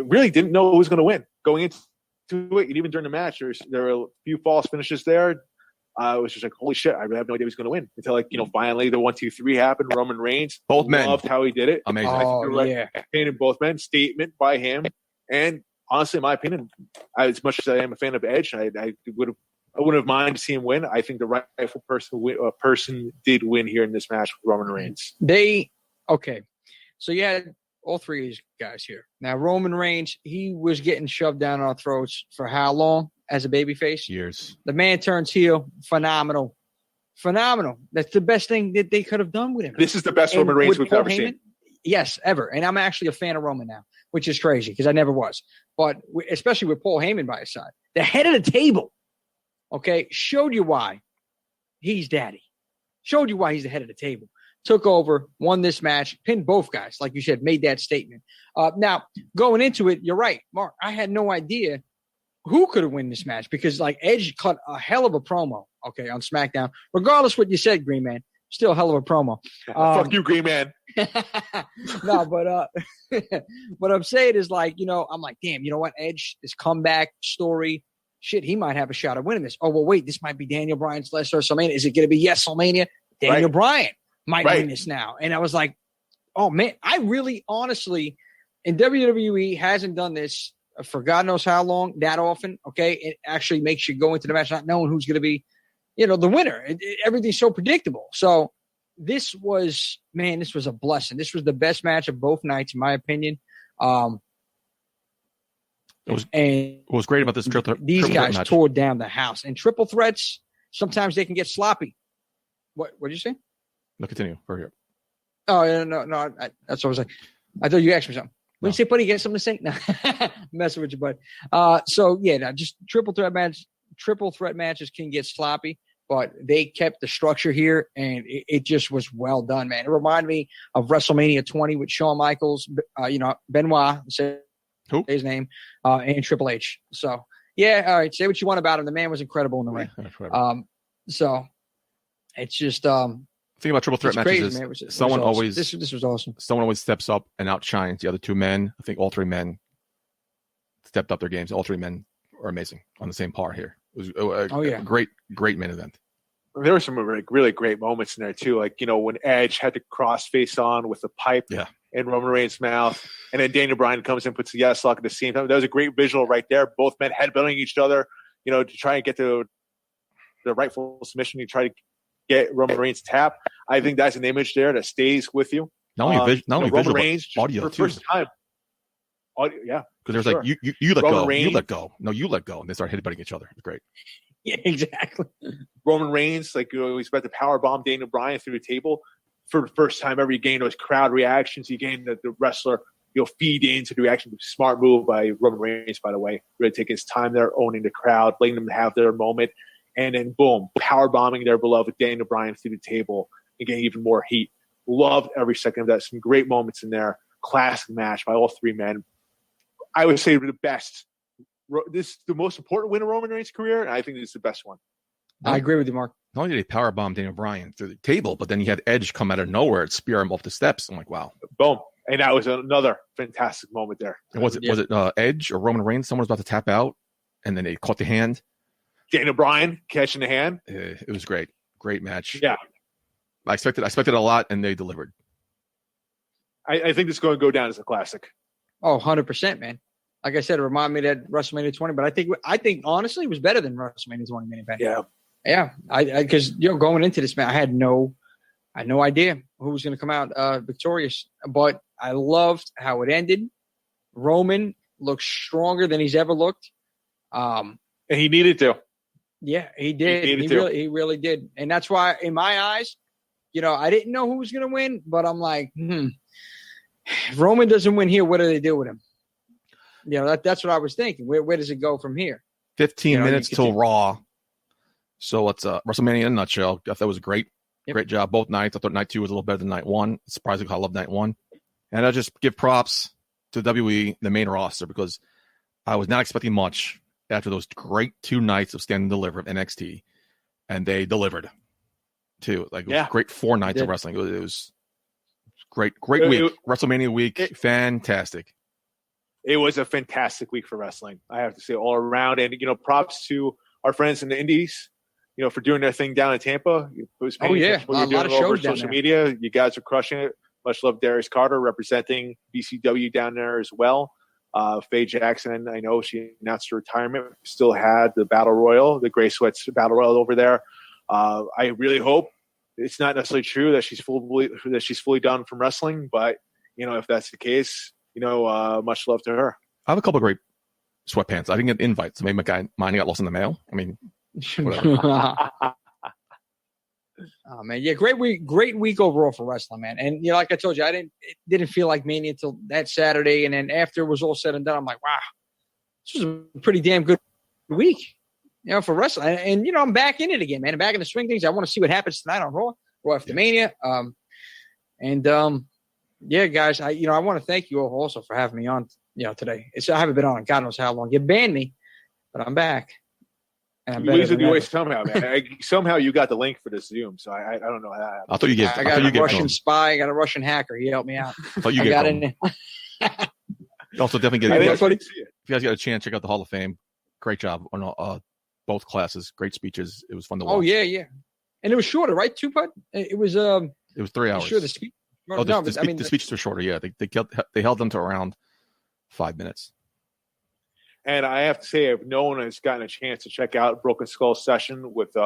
really didn't know who was going to win going into it. And even during the match, there were a few false finishes there. I was just like, holy shit, I really have no idea who was going to win until, like, finally the 1, 2, 3 happened. Roman Reigns. Both men. Loved how he did it. Amazing. In both men. Statement by him. And honestly, in my opinion, as much as I am a fan of Edge, I wouldn't have minded to see him win. I think the rightful person did win here in this match with Roman Reigns. So you had all three of these guys here. Now, Roman Reigns, he was getting shoved down our throats for how long as a babyface? Years. The man turns heel. Phenomenal. That's the best thing that they could have done with him. This is the best Roman Reigns we've ever seen. Yes, ever. And I'm actually a fan of Roman now, which is crazy because I never was. But especially with Paul Heyman by his side. The head of the table. Okay, showed you why he's daddy. Showed you why he's the head of the table. Took over, won this match, pinned both guys, like you said, made that statement. Now, going into it, you're right, Mark. I had no idea who could have won this match because, like, Edge cut a hell of a promo, okay, on SmackDown. Regardless what you said, Green Man, still a hell of a promo. Fuck you, Green Man. No, but what I'm saying is, like, I'm like, damn, you know what? Edge, this comeback story. Shit, he might have a shot at winning this. Oh, well, wait, this might be Daniel Bryan's last WrestleMania. Is it going to be WrestleMania? Daniel Bryan might win this now. And I was like, oh, man, I really, honestly, and WWE hasn't done this for God knows how long, that often, okay? It actually makes you go into the match not knowing who's going to be, the winner. Everything's so predictable. So this was a blessing. This was the best match of both nights, in my opinion. What was great about this these guys match. tore down the house. And triple threats, sometimes they can get sloppy. What did you say? No, continue. We're here. Oh, no. That's what I was like. I thought you asked me something. When you say, buddy, you got something to say? No, messing with you, bud. Just triple threat matches can get sloppy, but they kept the structure here, and it just was well done, man. It reminded me of WrestleMania 20 with Shawn Michaels, Benoit, who? His name, and Triple H. So, yeah, all right, say what you want about him. The man was incredible in the ring. So, it's just think about triple threat matches. Crazy, man. Someone always this was awesome. Someone always steps up and outshines the other two men. I think all three men stepped up their games. All three men are amazing on the same par here. It was a great main event. There were some really great moments in there too. Like, when Edge had the cross face on with the pipe in Roman Reigns' mouth, and then Daniel Bryan comes in and puts the yes lock at the same time. That was a great visual right there. Both men headbutting each other, to try and get the rightful submission. You try to get Roman Reigns tap. I think that's an image there that stays with you. Not only visual, Roman Reigns, audio for too. First time. Audio, yeah. Because there's like you let go, you let go. No, you let go, and they start headbutting each other. It's great. Yeah, exactly. Roman Reigns, he's about to power bomb Daniel Bryan through the table for the first time ever. You gain those crowd reactions. You gain the wrestler. Feed into the reaction. Smart move by Roman Reigns, by the way. Really taking his time there, owning the crowd, letting them have their moment, and then boom, power bombing their beloved Daniel Bryan through the table and getting even more heat. Loved every second of that. Some great moments in there. Classic match by all three men. I would say the best. This is the most important win of Roman Reigns' career, and I think this is the best one. I agree with you, Mark. Not only did he powerbomb Daniel Bryan through the table, but then he had Edge come out of nowhere and spear him off the steps. I'm like, wow. Boom. And that was another fantastic moment there. And was it Edge or Roman Reigns? Someone was about to tap out, and then they caught the hand. Daniel Bryan catching the hand. It was great. Great match. Yeah. I expected a lot, and they delivered. I think this is going to go down as a classic. Oh, 100%, man. Like I said, it reminded me of that WrestleMania 20, but I think honestly it was better than WrestleMania 20 main event. Yeah. Yeah. Because going into this, man, I had no idea who was going to come out victorious, but I loved how it ended. Roman looked stronger than he's ever looked. And he needed to. Yeah, he did. He really did. And that's why, in my eyes, I didn't know who was going to win, but I'm like, if Roman doesn't win here, what do they do with him? That's what I was thinking. Where does it go from here? 15 minutes till Raw. So it's WrestleMania in a nutshell. I thought it was great. Yep. Great job both nights. I thought night 2 was a little better than night 1. Surprisingly, I love night 1. And I'll just give props to WWE, the main roster, because I was not expecting much after those great 2 nights of Stand and Deliver of NXT. And they delivered, too. It was great 4 nights of wrestling. It was great week. WrestleMania week, fantastic. It was a fantastic week for wrestling, I have to say, all around. And, props to our friends in the Indies, for doing their thing down in Tampa. A lot of shows down social media. You guys are crushing it. Much love, Darius Carter, representing BCW down there as well. Faye Jackson, I know she announced her retirement. Still had the Battle Royal, the Gray Sweats Battle Royal over there. I really hope it's not necessarily true that she's fully done from wrestling, but if that's the case, much love to her. I have a couple of great sweatpants. I didn't get invites, so maybe mine got lost in the mail. I mean, whatever. Oh man, yeah, great week overall for wrestling, man. And like I told you, it didn't feel like Mania until that Saturday, and then after it was all said and done, I'm like, wow, this was a pretty damn good week, for wrestling. And I'm back in it again, man. I'm back in the swing of things. I want to see what happens tonight on Raw after Mania. Yeah, guys, I want to thank you all also for having me on, today. I haven't been on God knows how long. You banned me, but I'm back. You wasted the way somehow, man. Somehow you got the link for this Zoom, so I don't know how. I thought you get. I got a Russian spy. I got a Russian hacker. He helped me out. I thought you got in. Also, definitely get. If you guys got a chance, check out the Hall of Fame. Great job on both classes. Great speeches. It was fun to watch. Oh yeah, and it was shorter, right? 2 part. It was 3 hours. Sure, the speech. The speeches were shorter. Yeah, they held them to around 5 minutes. And I have to say, if no one has gotten a chance to check out Broken Skull session with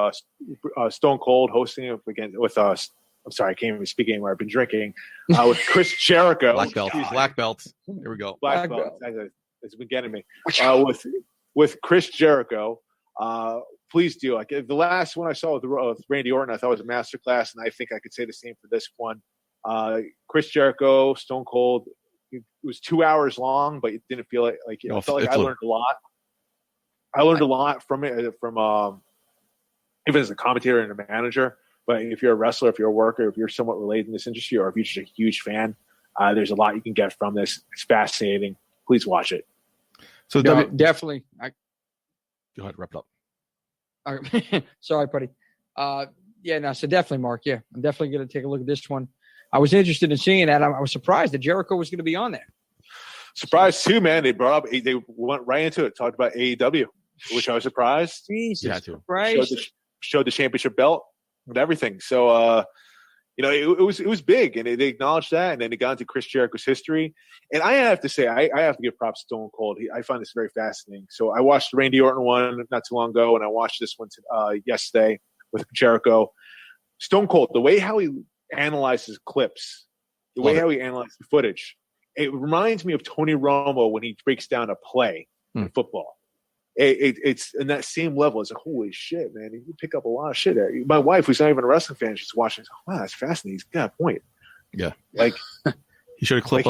Stone Cold hosting it again with us. I'm sorry, I can't even speak anymore. I've been drinking with Chris Jericho. Black belt. Here we go. Black belt. It's been getting me. With Chris Jericho. Please do. Like the last one I saw with Randy Orton, I thought was a masterclass, and I think I could say the same for this one. Chris Jericho, Stone Cold. It was 2 hours long, but it didn't feel like I felt like I learned a lot. I learned a lot from it, from even as a commentator and a manager. But if you're a wrestler, if you're a worker, if you're somewhat related in this industry, or if you're just a huge fan, there's a lot you can get from this. It's fascinating. Please watch it. So definitely. Go ahead, wrap it up. Sorry, buddy. So definitely, Mark. Yeah, I'm definitely going to take a look at this one. I was interested in seeing that. I was surprised that Jericho was going to be on there. Surprised too, man. They went right into it, talked about AEW, which I was surprised. Jesus Christ. Showed the championship belt and everything. So, it was big, and they acknowledged that, and then they got into Chris Jericho's history. And I have to say, I have to give props to Stone Cold. I find this very fascinating. So I watched the Randy Orton one not too long ago, and I watched this one yesterday with Jericho. Stone Cold, the way how he analyzes clips, the way how he analyzes the footage, it reminds me of Tony Romo when he breaks down a play in football. It's in that same level. It's like, holy shit, man, you pick up a lot of shit there. My wife, who's not even a wrestling fan, she's watching. Wow, that's fascinating. He's got a point. Yeah, like he showed a clip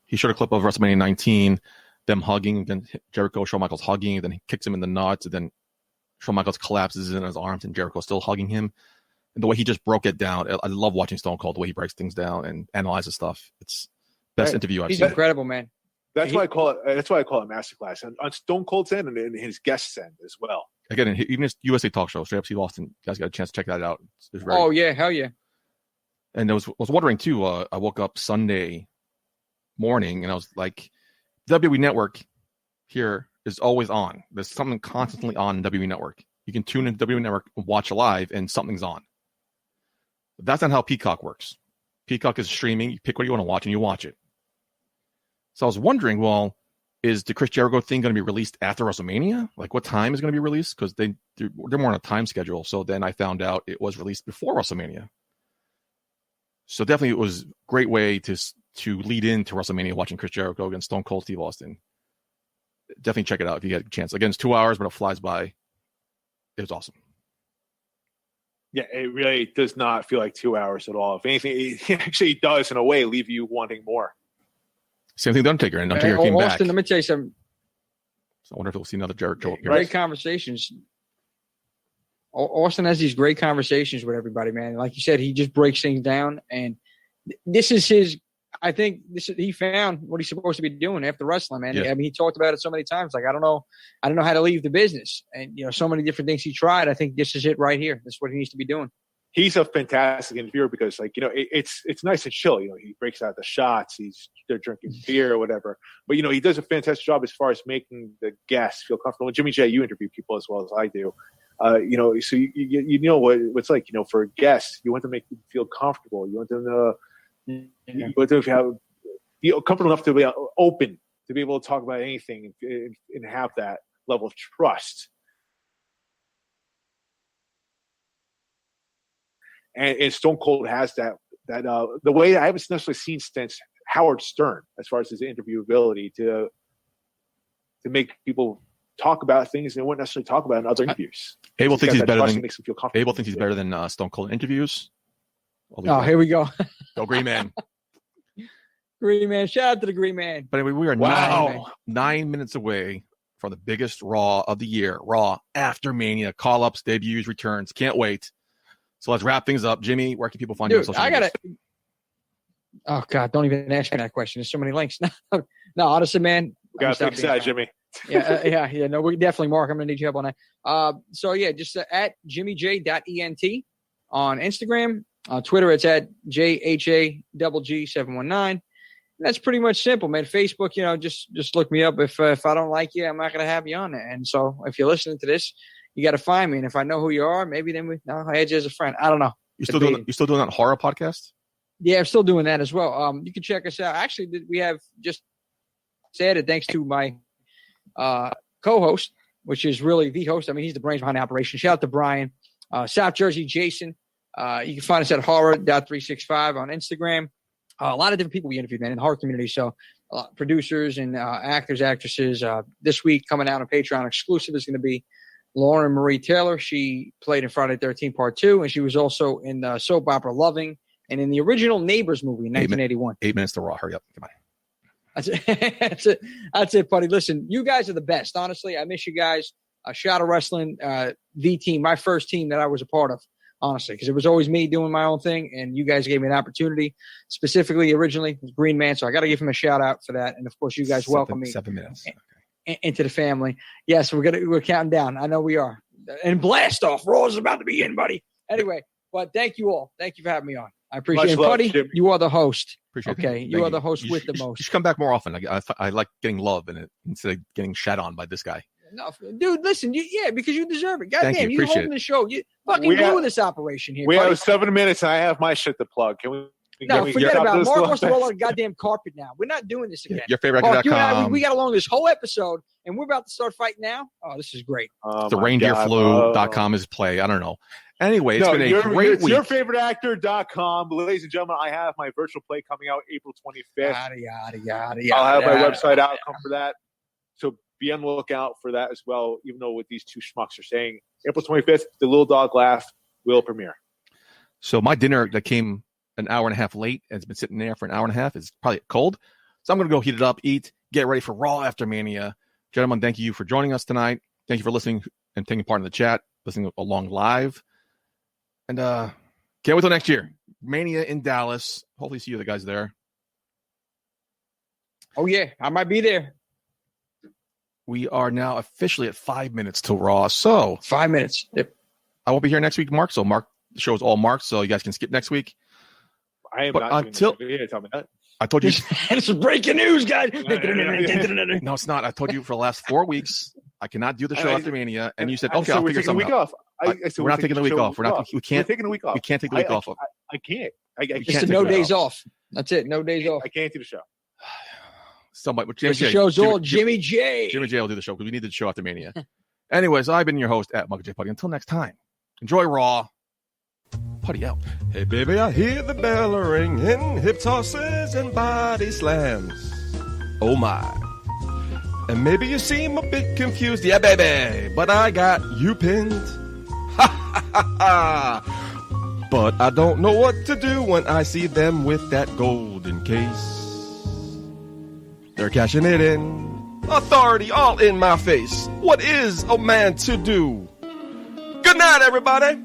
he showed a clip of WrestleMania 19, them hugging, then Jericho, Shawn Michaels hugging, then he kicks him in the nuts, and then Shawn Michaels collapses in his arms, and Jericho's still hugging him. And the way he just broke it down, I love watching Stone Cold, the way he breaks things down and analyzes stuff. It's best interview I've seen. He's incredible, man. That's why I call it. That's why I call it masterclass, and on Stone Cold's end and his guests' end as well. Again, even his USA talk show, Straight Up Steve Austin, you guys got a chance to check that out. Hell yeah. And I was wondering too. I woke up Sunday morning and I was like, WWE Network here is always on. There's something constantly on WWE Network. You can tune into WWE Network and watch live, and something's on. That's not how Peacock works. Peacock is streaming. You pick what you want to watch, and you watch it. So I was wondering, well, is the Chris Jericho thing going to be released after WrestleMania? Like, what time is going to be released? Because they're more on a time schedule. So then I found out it was released before WrestleMania. So definitely it was a great way to lead into WrestleMania watching Chris Jericho against Stone Cold Steve Austin. Definitely check it out if you get a chance. Again, it's 2 hours, but it flies by. It was awesome. Yeah, it really does not feel like 2 hours at all. If anything, it actually does, in a way, leave you wanting more. Same thing with Undertaker. And Undertaker came Austin, back. let me tell you something. So I wonder if we'll see another Jericho appearance. Great conversations. Austin has these great conversations with everybody, man. Like you said, he just breaks things down. And this is his – I think he found what he's supposed to be doing after wrestling, man. Yeah. I mean, he talked about it so many times. Like, I don't know how to leave the business. And, so many different things he tried. I think this is it right here. That's what he needs to be doing. He's a fantastic interviewer because, like, it's nice and chill. He breaks out the shots. They're drinking beer or whatever. But, he does a fantastic job as far as making the guests feel comfortable. And Jimmy J, you interview people as well as I do. So you know what it's like, for guests, you want to make them feel comfortable. You want them to feel comfortable enough to be open, to be able to talk about anything and have that level of trust. And Stone Cold has that the way I haven't necessarily seen since Howard Stern, as far as his interview ability to make people talk about things they wouldn't necessarily talk about in other interviews. Abel thinks he's better than makes him feel comfortable. Abel thinks he's better than Stone Cold in interviews. Oh, here we go. Go Green Man. Green Man. Shout out to the Green Man. But anyway, we are 9 minutes away from the biggest Raw of the year. Raw after Mania. Call-ups, debuts, returns. Can't wait. So let's wrap things up. Jimmy, where can people find you on social media? Oh, God, don't even ask me that question. There's so many links. No, honestly, man. We got to fix that, Jimmy. Yeah. No, we definitely, Mark. I'm going to need your help on that. Just at jimmyj.ent on Instagram. On Twitter, it's at JHAGG719. That's pretty much simple, man. Facebook, just look me up. If I don't like you, I'm not going to have you on there. And so if you're listening to this, you got to find me. And if I know who you are, maybe then I had you as a friend. I don't know. You still doing that horror podcast? Yeah, I'm still doing that as well. You can check us out. Actually, we have just added, thanks to my co-host, which is really the host. I mean, he's the brains behind the operation. Shout out to Brian. South Jersey Jason. You can find us at horror.365 on Instagram. A lot of different people we interviewed, man, in the horror community. So producers and actors, actresses. This week coming out on Patreon exclusive is going to be Lauren Marie Taylor. She played in Friday the 13th Part 2, and she was also in the soap opera Loving and in the original Neighbors movie in 1981. 8 minutes to Raw. Hurry up. Come on. That's it, buddy. Listen, you guys are the best. Honestly, I miss you guys. Shadow Wrestling, the team, my first team that I was a part of. Honestly, because it was always me doing my own thing, and you guys gave me an opportunity. Specifically, originally, Green Man, so I got to give him a shout out for that. And of course, you guys welcome me 7 minutes into the family. Yes, we're counting down. I know we are. And blast off, Raw's about to begin, buddy. Anyway, but thank you all. Thank you for having me on. I appreciate it. Buddy, you are the host. Appreciate okay, it. you are the host with the most. You should come back more often. I like getting love in it instead of getting shat on by this guy. No, dude, listen, because you deserve it. Goddamn, you holding the show. You fucking glue this operation here. We have 7 minutes, and I have my shit to plug. Can we? No, forget about it. Mark wants to roll on a goddamn carpet now. We're not doing this again. Your favorite actor.com. We got along this whole episode, and we're about to start fighting now. Oh, this is great. The reindeerflu.com is play. I don't know. Anyway, it's been a great week. Your favorite actor.com. Ladies and gentlemen, I have my virtual play coming out April 25th. Yada. I'll have my website out. Come for that. So be on the lookout for that as well, even though what these two schmucks are saying. April 25th, The Little Dog Laugh will premiere. So my dinner that came an hour and a half late and it's been sitting there for an hour and a half is probably cold. So I'm going to go heat it up, eat, get ready for Raw after Mania. Gentlemen, thank you for joining us tonight. Thank you for listening and taking part in the chat, listening along live. And can't wait till next year. Mania in Dallas. Hopefully see you guys there. Oh, yeah. I might be there. We are now officially at 5 minutes till Raw. So 5 minutes. Yep. I won't be here next week, Mark. So the show is all marked, so you guys can skip next week. I am But not until- doing that. Yeah, tell me that. I told you. It's breaking news, guys. No, it's not. I told you for the last 4 weeks I cannot do the show after Mania, and you said, "Okay, I'll we're figure taking a something week out." off. I said We're not taking the week off. We can't. We're taking a week off. We can't take the week off. I can't. I can't Just take no it days off. That's it. No days off. I can't do the show. Somebody, but Jimmy The J. show's all Jimmy J. Jimmy J will do the show because we need the show after Mania. Anyways, I've been your host at Mugga J Putty. Until next time, enjoy Raw. Putty out. Hey, baby, I hear the bell ringing, hip tosses and body slams. Oh, my. And maybe you seem a bit confused. Yeah, baby, but I got you pinned. Ha, ha, ha, ha. But I don't know what to do when I see them with that golden case. They're cashing it in. Authority all in my face. What is a man to do? Good night, everybody.